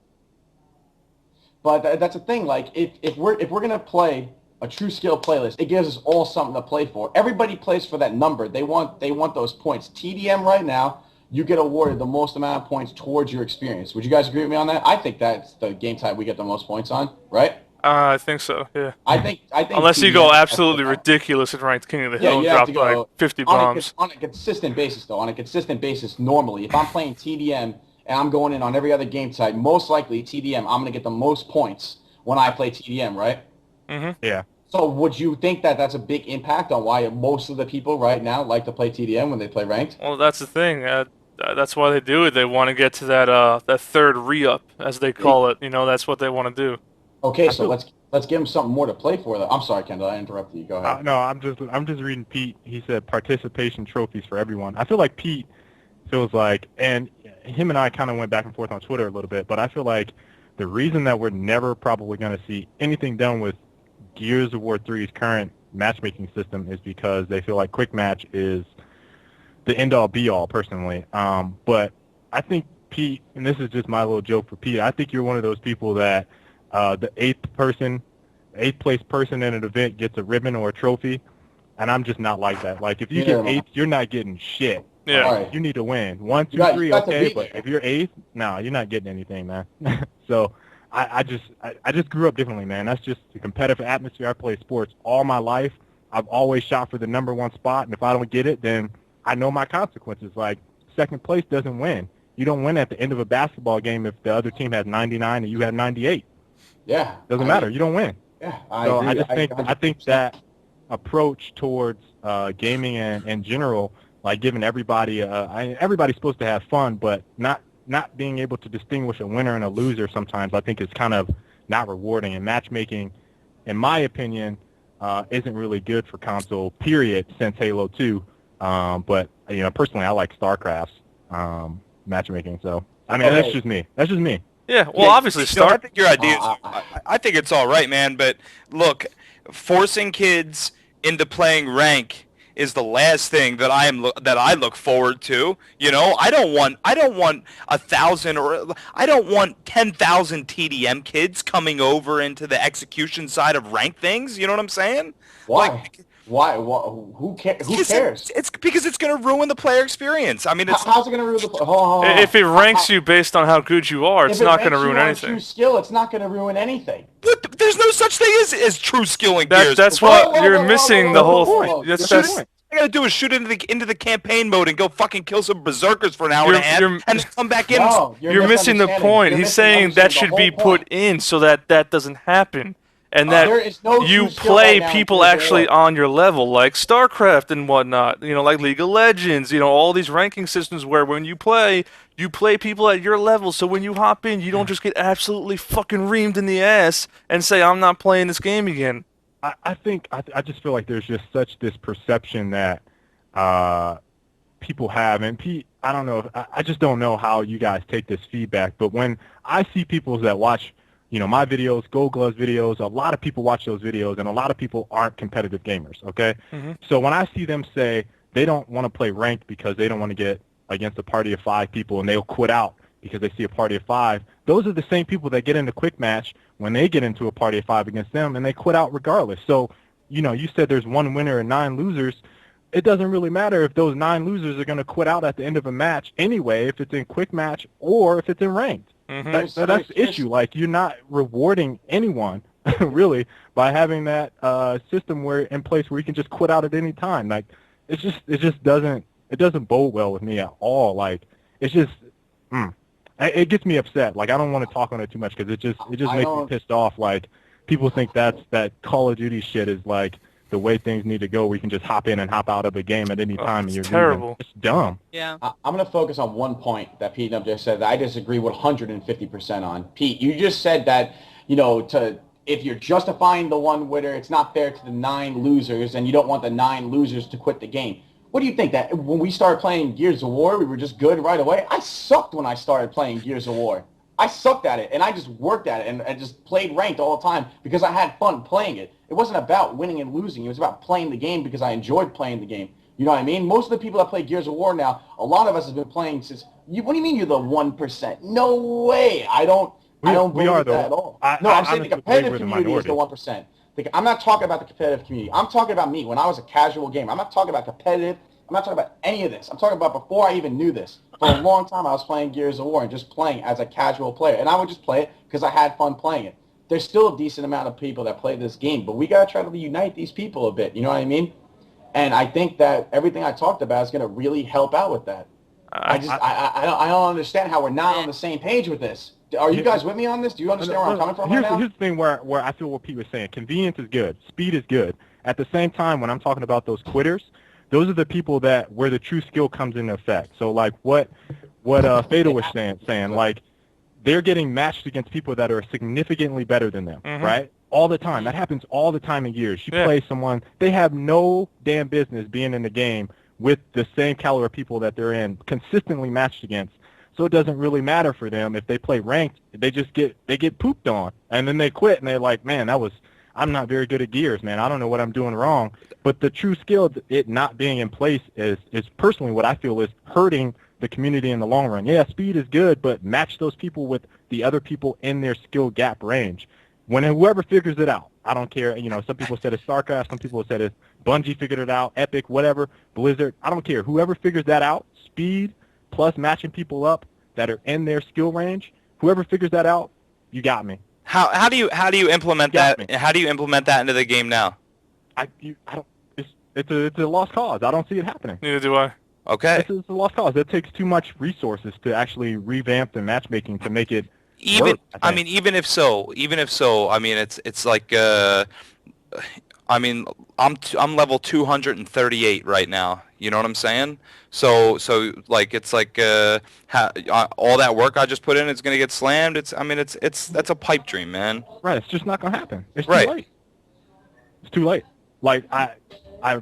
But that's the thing. Like, if we're gonna play a true skill playlist, it gives us all something to play for. Everybody plays for that number. They want those points. TDM right now, you get awarded the most amount of points towards your experience. Would you guys agree with me on that? I think that's the game type we get the most points on, right? I think so. Yeah. I think. Unless you go absolutely ridiculous and ranked King of the Hill and drop like 50 bombs. On a consistent basis, though. On a consistent basis, normally, if I'm playing TDM. And I'm going in on every other game type, most likely TDM, I'm going to get the most points when I play TDM, right? Mm-hmm. Yeah. So would you think that that's a big impact on why most of the people right now like to play TDM when they play ranked? Well, that's the thing. That's why they do it. They want to get to that third re-up, as they call it. That's what they want to do. Okay, so let's give them something more to play for. Though. I'm sorry, Kendall, I interrupted you. Go ahead. No, I'm just reading Pete. He said participation trophies for everyone. I feel like Pete feels like, and him and I kind of went back and forth on Twitter a little bit, but I feel like the reason that we're never probably going to see anything done with Gears of War 3's current matchmaking system is because they feel like quick match is the end-all be-all, personally. But I think Pete, and this is just my little joke for Pete, I think you're one of those people that the eighth place person in an event gets a ribbon or a trophy, and I'm just not like that. Like, if you get eighth, you're not getting shit. Yeah. Right. You need to win. 1, 2, 3, okay, but if you're eighth, no, you're not getting anything, man. So I just grew up differently, man. That's just the competitive atmosphere. I played sports all my life. I've always shot for the number one spot, and if I don't get it, then I know my consequences. Like, second place doesn't win. You don't win at the end of a basketball game if the other team has 99 and you have 98. Yeah. Doesn't matter. You don't win. Yeah. I think that approach towards gaming and in general, like giving everybody, everybody's supposed to have fun, but not being able to distinguish a winner and a loser sometimes, I think is kind of not rewarding. And matchmaking, in my opinion, isn't really good for console, period, since Halo 2. But personally, I like StarCraft's matchmaking. So I mean, that's just me. That's just me. Yeah, well, obviously, I think your idea is. I think it's all right, man. But look, forcing kids into playing rank is the last thing that I look forward to. I don't want 1,000 or I don't want 10,000 TDM kids coming over into the execution side of rank things. You know what I'm saying? Why? Why? Who cares? Who cares? It's because it's going to ruin the player experience. I mean, How's it going to ruin the? If it ranks you based on how good you are, it's not going to ruin anything. True skill, it's not going to ruin anything. But there's no such thing as true skill in Gears. That's what you're missing the whole point. That's all I gotta do is shoot into the campaign mode and go fucking kill some berserkers for an hour and a half, and then come back in. No, you're missing the point. He's saying that should be put in so that doesn't happen. And that you play people actually on your level, like StarCraft and whatnot, like League of Legends, all these ranking systems where when you play people at your level, so when you hop in, you don't just get absolutely fucking reamed in the ass and say, I'm not playing this game again. I think I just feel like there's just such this perception that people have, and Pete, I don't know, I just don't know how you guys take this feedback, but when I see people that watch my videos, Gold Gloves videos, a lot of people watch those videos, and a lot of people aren't competitive gamers, okay? Mm-hmm. So when I see them say they don't want to play ranked because they don't want to get against a party of 5 people and they'll quit out because they see a party of 5, those are the same people that get into quick match when they get into a party of 5 against them, and they quit out regardless. So, you said there's 1 winner and 9 losers. It doesn't really matter if those 9 losers are going to quit out at the end of a match anyway, if it's in quick match or if it's in ranked. Mm-hmm. That's the issue. Like, you're not rewarding anyone really by having that system in place where you can just quit out at any time. Like, it just doesn't bode well with me at all. Like, it's just it gets me upset. Like, I don't want to talk on it too much because it just makes me pissed off. Like, people think that Call of Duty shit is like the way things need to go. We can just hop in and hop out of a game at any time, and you're terrible. Losing. It's dumb. Yeah. I'm going to focus on one point that Pete just said that I disagree with 150% on. Pete, you just said that, if you're justifying the 1 winner, it's not fair to the 9 losers, and you don't want the 9 losers to quit the game. What do you think, that when we started playing Gears of War, we were just good right away? I sucked when I started playing Gears of War. I sucked at it, and I just worked at it and just played ranked all the time because I had fun playing it. It wasn't about winning and losing. It was about playing the game because I enjoyed playing the game. You know what I mean? Most of the people that play Gears of War now, a lot of us have been playing since... What do you mean you're the 1%? No way. I don't believe that at all. I'm saying the competitive community is the 1%. I'm not talking about the competitive community. I'm talking about me when I was a casual gamer. I'm not talking about competitive. I'm not talking about any of this. I'm talking about before I even knew this. For a long time, I was playing Gears of War and just playing as a casual player. And I would just play it because I had fun playing it. There's still a decent amount of people that play this game, but we got to try to unite these people a bit. You know what I mean? And I think that everything I talked about is going to really help out with that. I don't understand how we're not on the same page with this. Are you guys with me on this? Do you understand where I'm coming from right now? Here's the thing where I feel what Pete was saying. Convenience is good. Speed is good. At the same time, when I'm talking about those quitters, those are the people where the true skill comes into effect. So like what Fatal was saying, like they're getting matched against people that are significantly better than them, right? All the time. That happens all the time in Gears. You play someone, they have no damn business being in the game with the same caliber of people that they're in, consistently matched against. So it doesn't really matter for them if they play ranked. They get pooped on, and then they quit, and they're like, man, I'm not very good at Gears, man. I don't know what I'm doing wrong. But the true skill, it not being in place, is personally what I feel is hurting the community in the long run. Yeah, speed is good, but match those people with the other people in their skill gap range. When whoever figures it out, I don't care. Some people said it's StarCraft, some people said it's Bungie figured it out, Epic, whatever, Blizzard. I don't care. Whoever figures that out, speed plus matching people up that are in their skill range, whoever figures that out, you got me. How do you implement that? How do you implement that into the game now? I don't. It's a lost cause. I don't see it happening. Neither do I. Okay. It's a lost cause. It takes too much resources to actually revamp the matchmaking to make it even. work, even if so, I mean, it's like. I'm level 238 right now. You know what I'm saying? So like it's like all that work I just put in is gonna get slammed. That's a pipe dream, man. Right. It's just not gonna happen. It's right. too late. It's too late. Like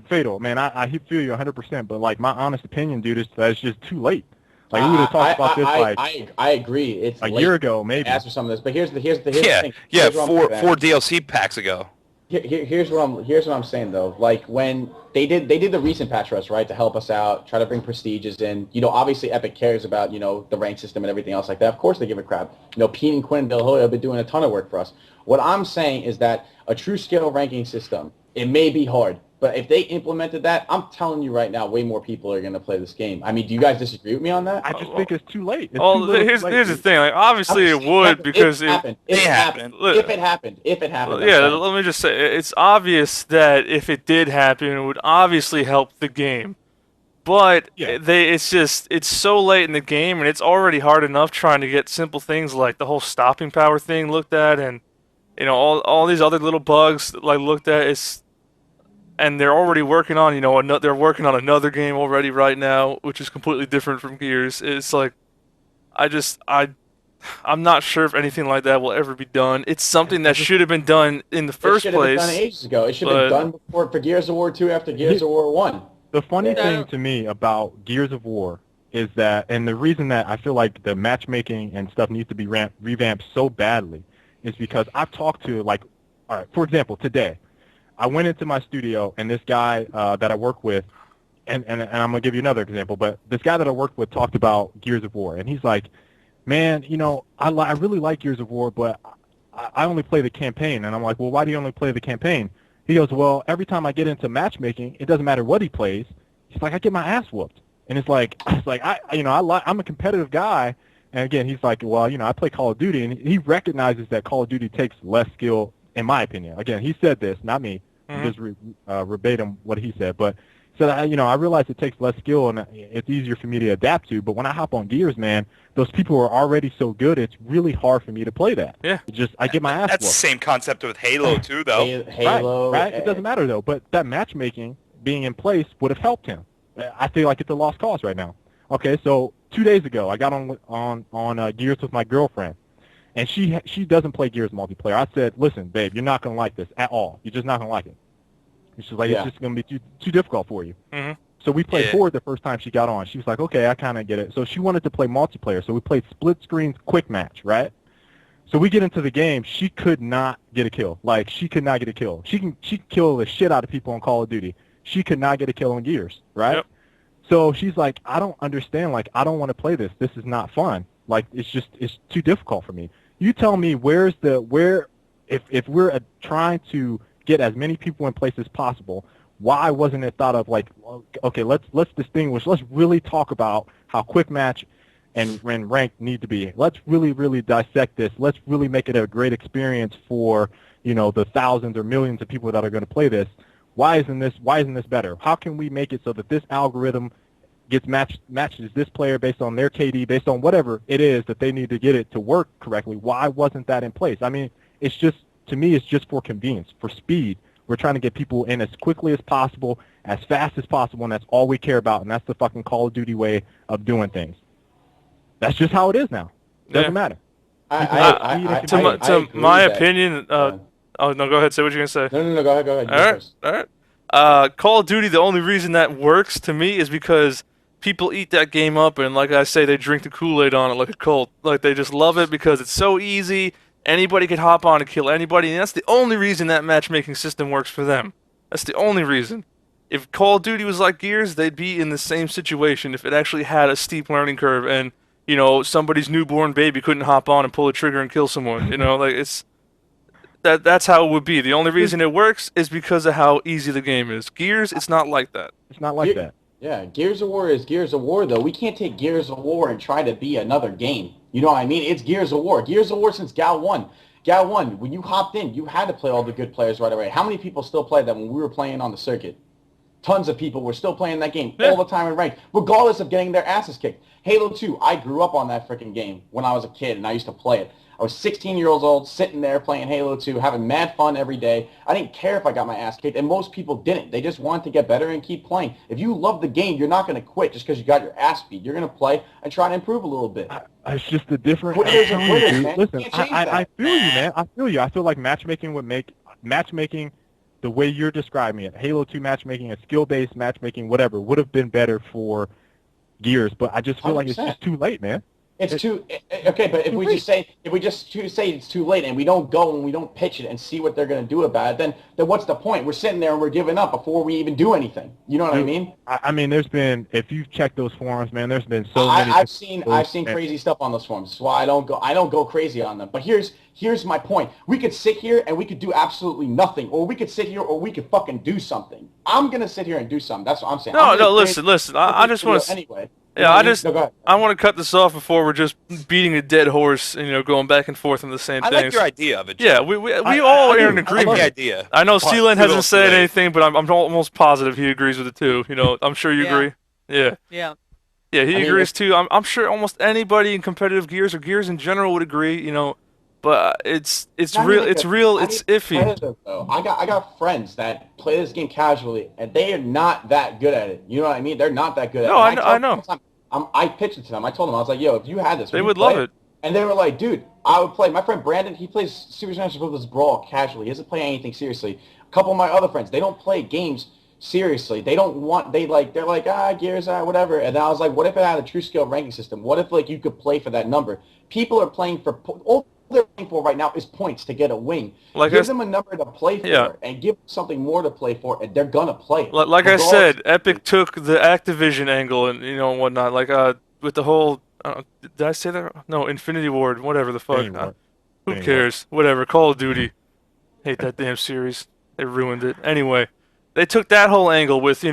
Fatal, man, I feel you 100%, but like my honest opinion, dude, is that it's just too late. Like we would have talked about this like I agree. It's a late year ago, maybe. to ask for some of this, but here's the Yeah, thing. yeah, Here's what I'm four saying. DLC packs ago. Here's what I'm saying though. Like when they did the recent patch rush, right, to help us out, try to bring prestiges in. You know, obviously Epic cares about, you know, the rank system and everything else like that. Of course they give a crap. You know, Pete and Quinn Del Hoya have been doing a ton of work for us. What I'm saying is that a true scale ranking system, it may be hard, but if they implemented that, I'm telling you right now, way more people are going to play this game. I mean, do you guys disagree with me on that? I just think it's too late. It's Well, too little, here's too late, here's the dude. thing. Like, obviously it would because If it happened. If it happened. yeah, I'm saying. let me just say, it's obvious that if it did happen, it would obviously help the game. But Yeah. it's so late in the game, and it's already hard enough trying to get simple things like the whole stopping power thing looked at, and you know all these other little bugs like looked at. And they're already working on, you know, they're working on another game already right now, which is completely different from Gears. It's like, I'm not sure if anything like that will ever be done. It's something that should have been done in the first It should have been place. done ages ago. It should have been done before for Gears of War 2 after Gears of War 1. The funny Yeah. thing to me about Gears of War is that, and the reason that I feel like the matchmaking and stuff needs to be revamped so badly is because I've talked to, like, all right, for example, today, I went into my studio and this guy that I work with, and I'm going to give you another example, but this guy that I worked with talked about Gears of War, and he's like, man, you know, I really like Gears of War, but I only play the campaign. And I'm like, well, why do you only play the campaign? He goes, well, every time I get into matchmaking, it doesn't matter what he plays. He's like, I get my ass whooped. And it's like I'm a competitive guy. And again, he's like, well, you know, I play Call of Duty, and he recognizes that Call of Duty takes less skill, in my opinion. Again, he said this, not me. Just verbatim what he said, but said, you know, I realize it takes less skill and it's easier for me to adapt to, but when I hop on Gears, man, those people are already so good, it's really hard for me to play that. Yeah. I get my ass That's the whooped. same concept with Halo too, though. Halo. Right? It doesn't matter, though, but that matchmaking being in place would have helped him. I feel like it's a lost cause right now. Okay, so 2 days ago, I got on Gears with my girlfriend. And she doesn't play Gears multiplayer. I said, listen, babe, you're not going to like this at all. You're just not going to like it. And she's like, it's just going to be too difficult for you. Mhm. So we played Horde the first time she got on. She was like, okay, I kind of get it. So she wanted to play multiplayer. So we played split screen quick match, right? So we get into the game. She could not get a kill. Like, she could not get a kill. She can kill the shit out of people on Call of Duty. She could not get a kill on Gears, right? Yep. So she's like, I don't understand. Like, I don't want to play this. This is not fun. Like, it's too difficult for me. You tell me if we're trying to get as many people in place as possible, why wasn't it thought of like, okay, let's distinguish, let's really talk about how quick match and rank need to be. Let's really, really dissect this. Let's really make it a great experience for, you know, the thousands or millions of people that are going to play this. Why isn't this better? How can we make it so that this algorithm gets matches this player based on their KD, based on whatever it is that they need to get it to work correctly? Why wasn't that in place? I mean, to me, it's just for convenience, for speed. We're trying to get people in as quickly as possible, as fast as possible, and that's all we care about, and that's the fucking Call of Duty way of doing things. That's just how it is now. It doesn't matter. To my opinion, oh no, go ahead. Say what you're gonna say. No, go ahead. All right. Call of Duty. The only reason that works to me is because people eat that game up, and like I say, they drink the Kool-Aid on it like a cult. Like they just love it because it's so easy. Anybody can hop on and kill anybody, and that's the only reason that matchmaking system works for them. That's the only reason. If Call of Duty was like Gears, they'd be in the same situation if it actually had a steep learning curve and, you know, somebody's newborn baby couldn't hop on and pull a trigger and kill someone. You know, like that's how it would be. The only reason it works is because of how easy the game is. Gears, it's not like that. It's not like that. Yeah, Gears of War is Gears of War, though. We can't take Gears of War and try to be another game. You know what I mean? It's Gears of War. Gears of War since Gal 1. Gal 1, when you hopped in, you had to play all the good players right away. How many people still play that when we were playing on the circuit? Tons of people were still playing that game all the time in ranked, regardless of getting their asses kicked. Halo 2, I grew up on that freaking game when I was a kid, and I used to play it. I was 16 years old, sitting there playing Halo 2, having mad fun every day. I didn't care if I got my ass kicked, and most people didn't. They just wanted to get better and keep playing. If you love the game, you're not going to quit just because you got your ass beat. You're going to play and try to improve a little bit. It's just a different... Quitters are quitters, man. Listen, You can't change I that. feel you, man. I feel you. I feel like matchmaking would make... Matchmaking the way you're describing it, Halo 2 matchmaking, a skill-based matchmaking, whatever, would have been better for Gears. But I just feel like it's 100%. just too late, man. It's too okay, but if we just say it's too late and we don't go and we don't pitch it and see what they're going to do about it, then what's the point? We're sitting there and we're giving up before we even do anything. You know what I mean? I mean, there's been, if you've checked those forums, man, there's been so many. I've seen crazy stuff on those forums. That's why I don't go crazy on them. But here's my point. We could sit here and we could do absolutely nothing, or we could sit here or we could fucking do something. I'm gonna sit here and do something. That's what I'm saying. No, listen. I just want to. Anyway. Yeah, I want to cut this off before we're just beating a dead horse and going back and forth on the same things. I like your idea of it. Jim. Yeah, we all are in I agreement. like the idea. I know Sealand hasn't kudos said to it. anything, but I'm almost positive he agrees with it too. I'm sure you Yeah. agree. Yeah. Yeah. Yeah, he I mean, agrees too. I'm sure almost anybody in competitive Gears or Gears in general would agree. But it's Not real. even It's good. real. Not It's even iffy. competitive, though. I got friends that play this game casually, and they are not that good at it. You know what I mean? They're not that good at it. No, And I know. I pitched it to them. I told them, I was like, yo, if you had this, They you would play love it. And they were like, dude, I would play. My friend Brandon, he plays Super Smash Bros. Brawl casually. He doesn't play anything seriously. A couple of my other friends, they don't play games seriously. They're like, Gears, whatever. And I was like, what if it had a true skill ranking system? What if, like, you could play for that number? People are playing for, all they're playing for right now is points to get a wing. Like Give them a number to play for, Yeah. and give them something more to play for, and they're gonna play it. Like I Regardless. said, Epic took the Activision angle and and whatnot. Like with the whole, did I say that? No, Infinity Ward, whatever the fuck. Infinity Ward. Who Infinity cares? Whatever. Call of Duty. Hate that damn series. They ruined it. Anyway, they took that whole angle with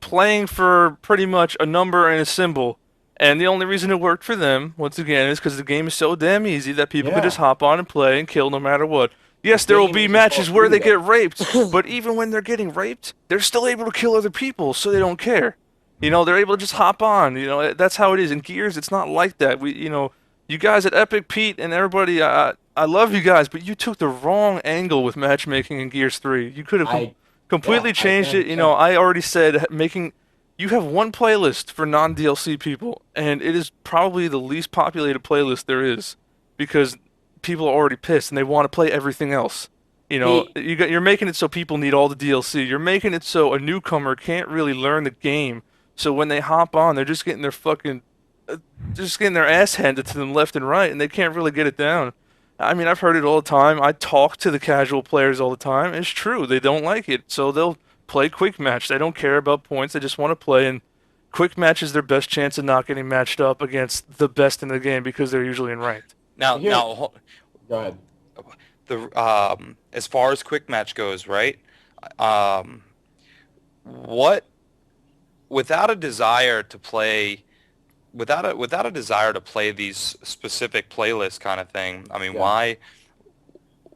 playing for pretty much a number and a symbol. And the only reason it worked for them, once again, is because the game is so damn easy that people could Yeah. just hop on and play and kill no matter what. Yes, there will game be is matches about where they freedom. get raped, but even when they're getting raped, they're still able to kill other people, so they don't care. They're able to just hop on. That's how it is. In Gears, it's not like that. You guys at Epic, Pete, and everybody, I love you guys, but you took the wrong angle with matchmaking in Gears 3. You could have completely I changed it. 100%. I already said you have one playlist for non-DLC people, and it is probably the least populated playlist there is because people are already pissed and they want to play everything else. You're making it so people need all the DLC. You're making it so a newcomer can't really learn the game. So when they hop on, they're just getting their ass handed to them left and right, and they can't really get it down. I mean, I've heard it all the time. I talk to the casual players all the time. It's true. They don't like it, so they'll play quick match. They don't care about points. They just want to play, and quick match is their best chance of not getting matched up against the best in the game because they're usually in ranked. Now, Go ahead. as far as quick match goes, right? What without a desire to play these specific playlists kind of thing. I mean, Yeah.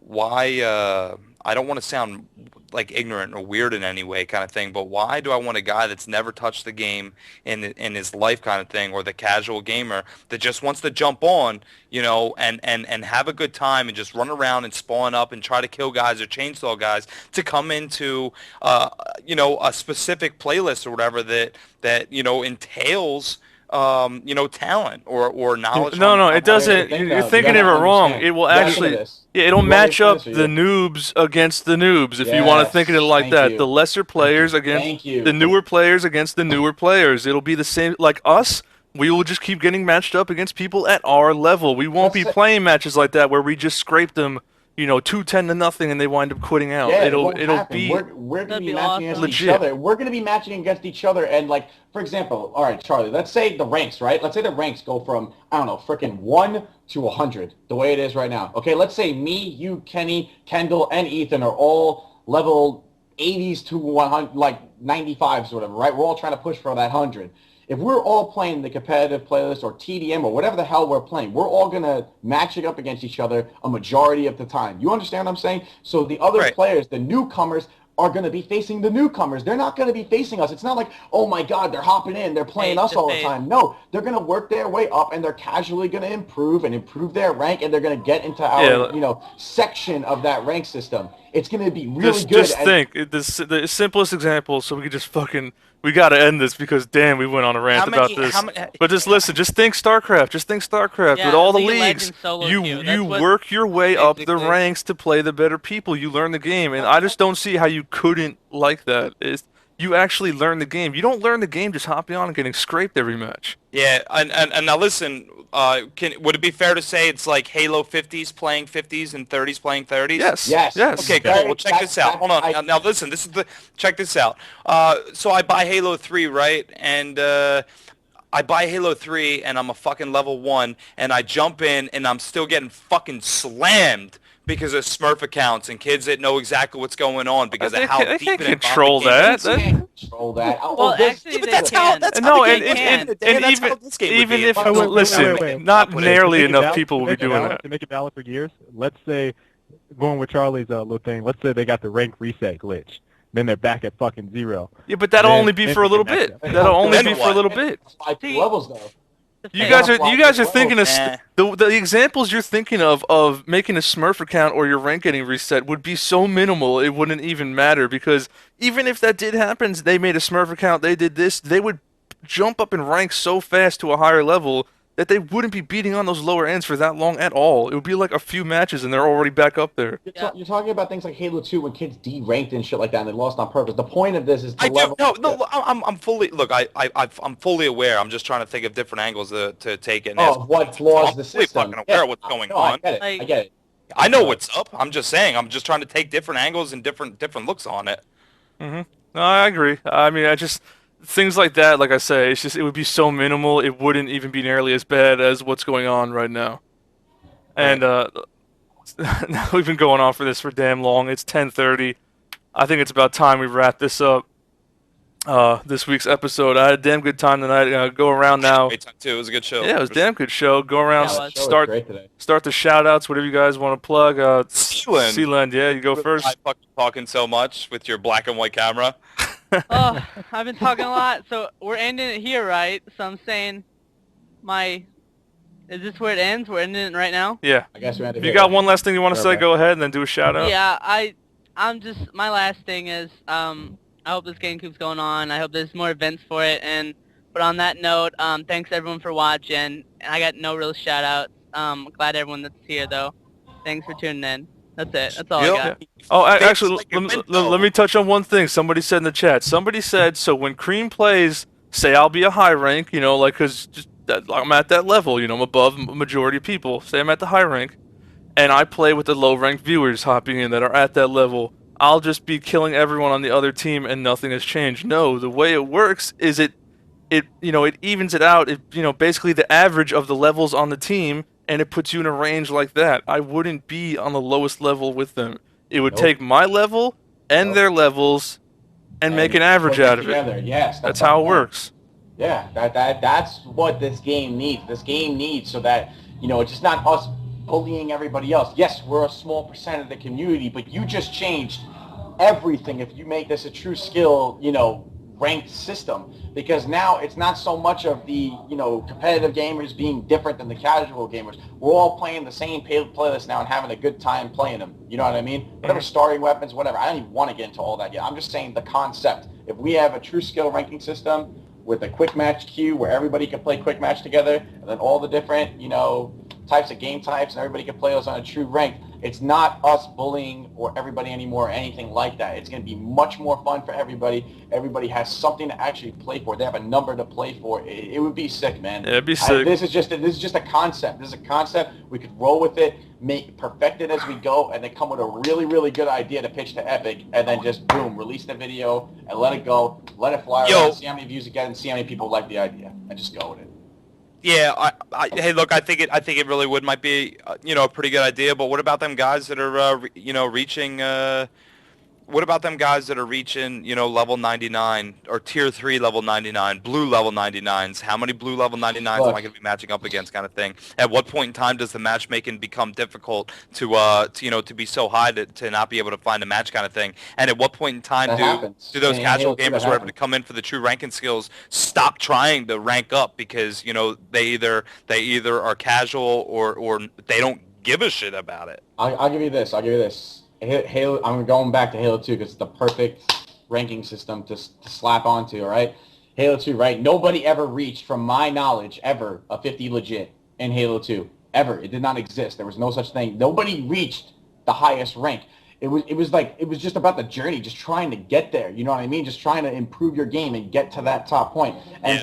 why I don't want to sound like ignorant or weird in any way kind of thing, but why do I want a guy that's never touched the game in his life kind of thing, or the casual gamer that just wants to jump on, and have a good time and just run around and spawn up and try to kill guys or chainsaw guys, to come into a specific playlist or whatever that entails talent or knowledge. No, it doesn't. think You're of. thinking You of it gotta wrong. understand. It will You gotta think actually, of this. it'll You match wanna up explain the this, noobs against the noobs. If you want to think of it like Yes, that, thank you. the lesser players against Thank you. the newer players against the newer players. It'll be the same. Like us, we will just keep getting matched up against people at our level. We won't be That's it. playing matches like that where we just scrape them, 2-10-0, and they wind up quitting out. Yeah, it'll happen. be We're gonna That'd be be matching awesome. against each Legit. other. We're gonna be matching against each other, and like, for example, all right, Charlie, let's say the ranks, right? Let's say the ranks go from, I don't know, freaking 1 to 100, the way it is right now. Okay, let's say me, you, Kenny, Kendall, and Ethan are all level 80s to 100, like 95s or whatever, right? We're all trying to push for that 100. If we're all playing the competitive playlist or TDM or whatever the hell we're playing, we're all going to match it up against each other a majority of the time. You understand what I'm saying? So the other Right. players, the newcomers, are going to be facing the newcomers. They're not going to be facing us. It's not like, oh my God, they're hopping in, they're playing us all the Face-to-face. time. No, they're going to work their way up, and they're casually going to improve their rank, and they're going to get into our, section of that rank system. It's going to be really good. Just and- think, the simplest example, so we could just we gotta end this because damn, we went on a rant about this. But just listen, just think StarCraft. Just think StarCraft. Yeah, With all the League of leagues, Legends solo you queue. That's what- work your way up the basically- ranks to play the better people. You learn the game, and I just don't see how you you couldn't like that. Is you actually learn the game. You don't learn the game just hopping on and getting scraped every match. Yeah, and now listen, would it be fair to say it's like Halo 50s playing 50s and 30s playing 30s? Yes. Yes. Yes. Okay, cool. Well, check this out. Hold on. Now listen. Check this out. So I buy Halo 3, right? And I buy Halo 3, and I'm a fucking level 1, and I jump in, and I'm still getting fucking slammed because of Smurf accounts and kids that know exactly what's going on because They of how can't- they deep can't and involved control the game that. is. You can't control that. Well, actually, Yeah, but they that's can. how that's No, how the and, game and, is. and, and That's how even this game would even be. if Wait, listen, not To nearly make it enough valid- people will to be make it doing valid- that. To make it valid for years, let's say, going with Charlie's little thing, let's say they got the rank reset glitch. Then they're back at fucking 0. Yeah, but that'll Then- only be then for a they little can bit. match up. That'll only Then be for a what? little bit. Apply to See- levels though. You Yeah. guys are thinking of Eh. the examples you're thinking of making a Smurf account or your rank getting reset would be so minimal it wouldn't even matter, because even if that did happen, they made a Smurf account, they did this, they would jump up in rank so fast to a higher level that they wouldn't be beating on those lower ends for that long at all. It would be like a few matches and they're already back up there. You're talking about things like Halo 2 when kids deranked and shit like that and they lost on purpose. The point of this is to I do. level. No. I'm fully look. I'm fully aware. I'm just trying to think of different angles to take it. And Oh, what flaws I'm the fully system. fucking aware of what's going on. I get it. I Like- get it. I know what's up. I'm just saying. I'm just trying to take different angles and different looks on it. No, I agree. I mean, I just things like that, like I say, it's just it would be so minimal. It wouldn't even be nearly as bad as what's going on right now. And now we've been going on for this for damn long. It's 10:30. I think it's about time we wrap this up. This week's episode. I had a damn good time tonight. Go around now. Great time too. It was a good show. Yeah, it was a damn good show. Go around, Yeah, it was. Show was start great today. start the shout outs, whatever you guys want to plug. Sealand. Sealand, yeah, you go first. I fucking talking so much with your black and white camera. Oh, I've been talking a lot, so we're ending it here, right? So I'm saying is this where it ends? We're ending it right now? Yeah. I guess we had to If you hit got it. one last thing you want to say, Perfect. go ahead and then do a shout out. Yeah, I'm just, my last thing is, I hope this game keeps going on. I hope there's more events for it. But on that note, thanks everyone for watching. I got no real shout outs. Glad everyone that's here though. Thanks for tuning in. That's it. That's all I got. Oh, Thanks, actually, like your let mentor. me touch on one thing. Somebody said in the chat. Somebody said, so when Cream plays, say I'll be a high rank, like, because I'm at that level, I'm above a majority of people. Say I'm at the high rank, and I play with the low ranked viewers hopping in that are at that level. I'll just be killing everyone on the other team, and nothing has changed. No, the way it works is it evens it out. Basically the average of the levels on the team, and it puts you in a range like that. I wouldn't be on the lowest level with them. It would Nope. take my level and Nope. their levels and make an average put it out of it. together. Yes, That's the how it point. works. Yeah, that's what this game needs. This game needs so that, it's just not us bullying everybody else. Yes, we're a small percent of the community, but you just changed everything if you make this a true skill, ranked system. Because now it's not so much of the, competitive gamers being different than the casual gamers. We're all playing the same playlist now and having a good time playing them. You know what I mean? Whatever starting weapons, whatever. I don't even want to get into all that yet. I'm just saying the concept. If we have a true skill ranking system with a quick match queue where everybody can play quick match together, and then all the different, types of game types, and everybody can play those on a true rank, it's not us bullying or everybody anymore or anything like that. It's going to be much more fun for everybody. Everybody has something to actually play for. They have a number to play for. It would be sick, man. Yeah, it'd be sick. This is just a concept. This is a concept. We could roll with it, perfect it as we go, and then come with a really, really good idea to pitch to Epic, and then just boom, release the video and let it go, let it fly around, see how many views it gets, and see how many people like the idea, and just go with it. Yeah, hey, look, I think it really might be, a pretty good idea. But what about them guys that are, reaching? What about them guys that are reaching, level 99 or tier 3 level 99, blue level 99s? How many blue level 99s am I going to be matching up against, kind of thing? At what point in time does the matchmaking become difficult to be so high to not be able to find a match, kind of thing? And at what point in time do those casual gamers, whatever, to come in for the true ranking skills, stop trying to rank up because they either are casual or they don't give a shit about it? I'll give you this. Halo. I'm going back to Halo 2 because it's the perfect ranking system to slap onto. All right, Halo 2. Right? Nobody ever reached, from my knowledge, ever a 50 legit in Halo 2. Ever. It did not exist. There was no such thing. Nobody reached the highest rank. It was just about the journey, just trying to get there. You know what I mean? Just trying to improve your game and get to that top point. And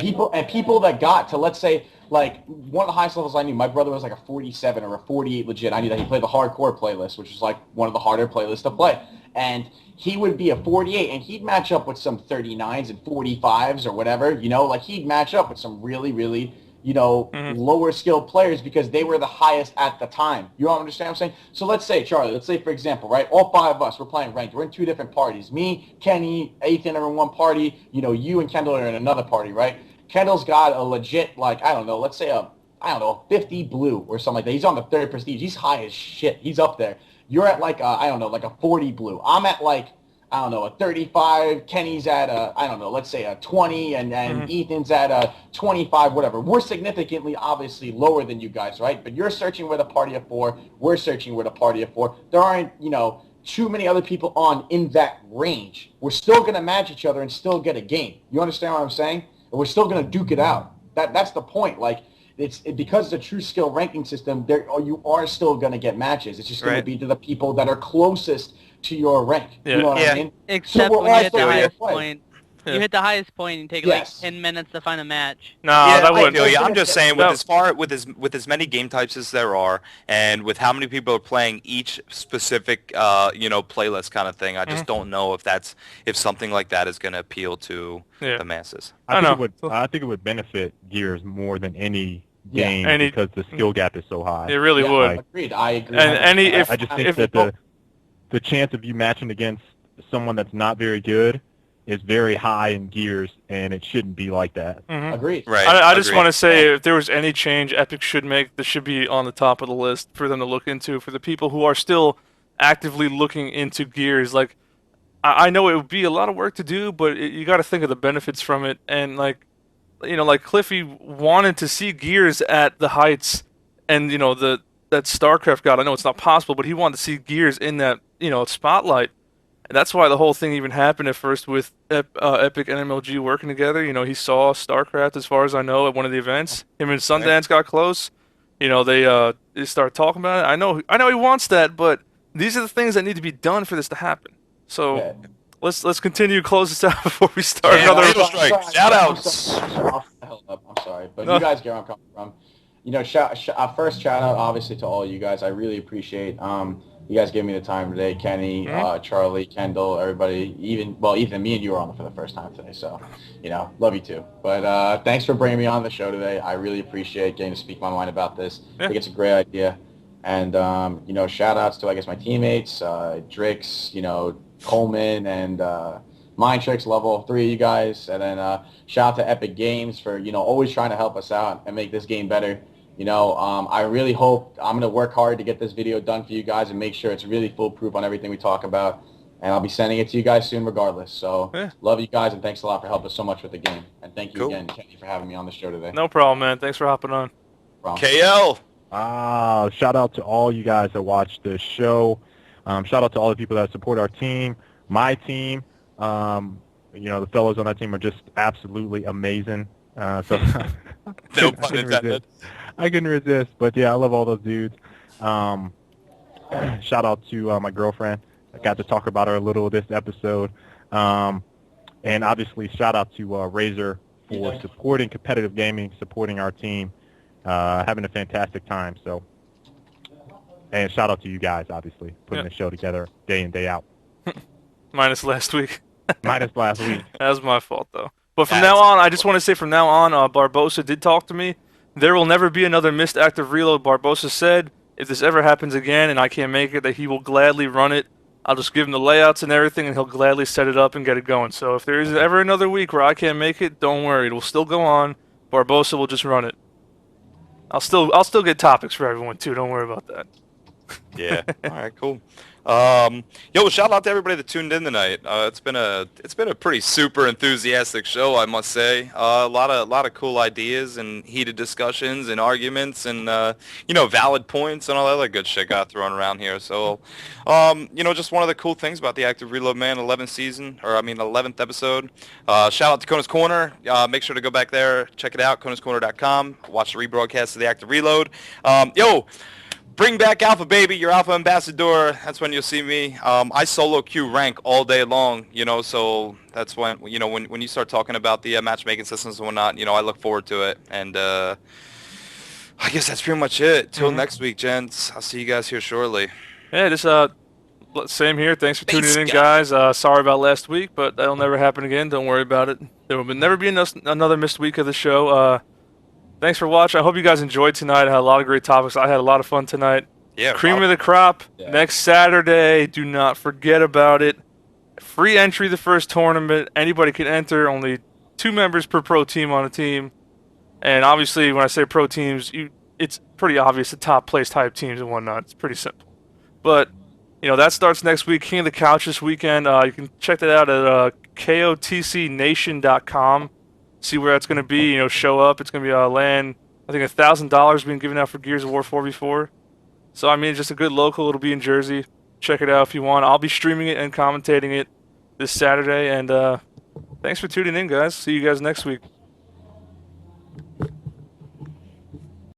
people that got to, let's say, like one of the highest levels I knew, my brother was like a 47 or a 48 legit. I knew that he played the hardcore playlist, which was like one of the harder playlists to play. And he would be a 48 and he'd match up with some 39s and 45s or whatever, you know, like he'd match up with some really, really, you know, lower skilled players because they were the highest at the time. You don't understand what I'm saying? So let's say, Charlie, let's say, for example, right, all 5 of us, we're playing ranked. We're in 2 different parties. Me, Kenny, Ethan are in one party. You know, you and Kendall are in another party, right? Kendall's got a legit, like, I don't know, let's say a 50 blue or something like that. He's on the 3rd prestige. He's high as shit. He's up there. You're at like, I don't know, like a 40 blue. I'm at like, I don't know, a 35. Kenny's at a, I don't know, let's say a 20, and Ethan's at a 25, whatever. We're significantly, obviously, lower than you guys, right? But you're searching with a party of 4. We're searching with a party of 4. There aren't, you know, too many other people on in that range. We're still going to match each other and still get a game. You understand what I'm saying? And we're still going to duke it out. That's the point. Like, because it's a true skill ranking system, you are still going to get matches. It's just going to be to the people that are closest to your rank. Yeah. You know what I mean? Except So when you hit the all highest still point. Yeah. You hit the highest point and take like 10 minutes to find a match. Nah, that wouldn't. I'm just saying with as many game types as there are, and with how many people are playing each specific you know, playlist kind of thing, I just don't know if something like that is going to appeal to the masses. I think it would benefit Gears more than any game because the skill gap is so high. It really would. Agreed. I agree. And I just think that the chance of you matching against someone that's not very good is very high in Gears, and it shouldn't be like that. Agreed. Right. I just want to say, if there was any change Epic should make, this should be on the top of the list for them to look into. For the people who are still actively looking into Gears, like, I know it would be a lot of work to do, but you got to think of the benefits from it. And, like, you know, like Cliffy wanted to see Gears at the heights, and, you know, that StarCraft got. I know it's not possible, but he wanted to see Gears in that, you know, spotlight. And that's why the whole thing even happened at first with Epic and MLG working together. You know, he saw StarCraft, as far as I know, at one of the events. Him and Sundance got close. You know, they started talking about it. I know he wants that, but these are the things that need to be done for this to happen. So let's continue to close this out before we start another. Shoutouts. I'm sorry, but you guys get where I'm coming from. You know, first shout out obviously to all you guys. I really appreciate you guys giving me the time today. Kenny, Charlie, Kendall, everybody. Even me and you were on for the first time today. So, you know, love you too. But thanks for bringing me on the show today. I really appreciate getting to speak my mind about this. I think it's a great idea. And you know, shout outs to, I guess, my teammates, Drix, you know, Coleman, and Mind Tricks, level 3 of you guys. And then shout out to Epic Games for, you know, always trying to help us out and make this game better. You know, I really hope I'm going to work hard to get this video done for you guys and make sure it's really foolproof on everything we talk about. And I'll be sending it to you guys soon regardless. So love you guys, and thanks a lot for helping us so much with the game. And thank you again, Kenny, for having me on the show today. No problem, man. Thanks for hopping on. KL. Shout out to all you guys that watch the show. Shout out to all the people that support our team, my team. You know, the fellows on that team are just absolutely amazing. So No pun intended. I couldn't resist, but yeah, I love all those dudes. Shout out to my girlfriend. I got to talk about her a little this episode. And obviously, shout out to Razor for supporting competitive gaming, supporting our team, having a fantastic time. So, and shout out to you guys, obviously, putting the show together day in, day out. Minus last week. Minus last week. That was my fault, though. But from now on, I just want to say from now on, Barbosa did talk to me. There will never be another missed active reload. Barbosa said if this ever happens again and I can't make it, that he will gladly run it. I'll just give him the layouts and everything, and he'll gladly set it up and get it going. So if there is ever another week where I can't make it, don't worry. It will still go on. Barbosa will just run it. I'll still get topics for everyone, too. Don't worry about that. Yeah. All right, cool. Shout out to everybody that tuned in tonight. It's been a pretty super enthusiastic show, I must say. A lot of cool ideas and heated discussions and arguments and you know, valid points and all that other good shit got thrown around here. So, you know, just one of the cool things about the Active Reload Man 11th episode. Shout out to Kona's Corner. Make sure to go back there, check it out, konascorner.com. Watch the rebroadcast of the Active Reload. Bring back Alpha, baby. Your Alpha Ambassador. That's when you'll see me. I solo queue rank all day long, you know, so that's when, you know, when you start talking about the matchmaking systems and whatnot, you know, I look forward to it. And I guess that's pretty much it. Till next week, gents. I'll see you guys here shortly. Yeah, just same here. Thanks for tuning in, guy. guys. Sorry about last week, but that'll never happen again. Don't worry about it. There will never be another missed week of the show. Thanks for watching. I hope you guys enjoyed tonight. I had a lot of great topics. I had a lot of fun tonight. Yeah. Cream of the crop next Saturday. Do not forget about it. Free entry the first tournament. Anybody can enter. Only 2 members per pro team on a team. And obviously, when I say pro teams, it's pretty obvious the top place type teams and whatnot. It's pretty simple. But you know that starts next week. King of the Couch this weekend. You can check that out at kotcnation.com. See where that's going to be. You know, show up. It's going to be LAN. I think $1,000 being given out for Gears of War 4v4. So I mean, just a good local. It'll be in Jersey. Check it out if you want. I'll be streaming it and commentating it this Saturday. And thanks for tuning in, guys. See you guys next week.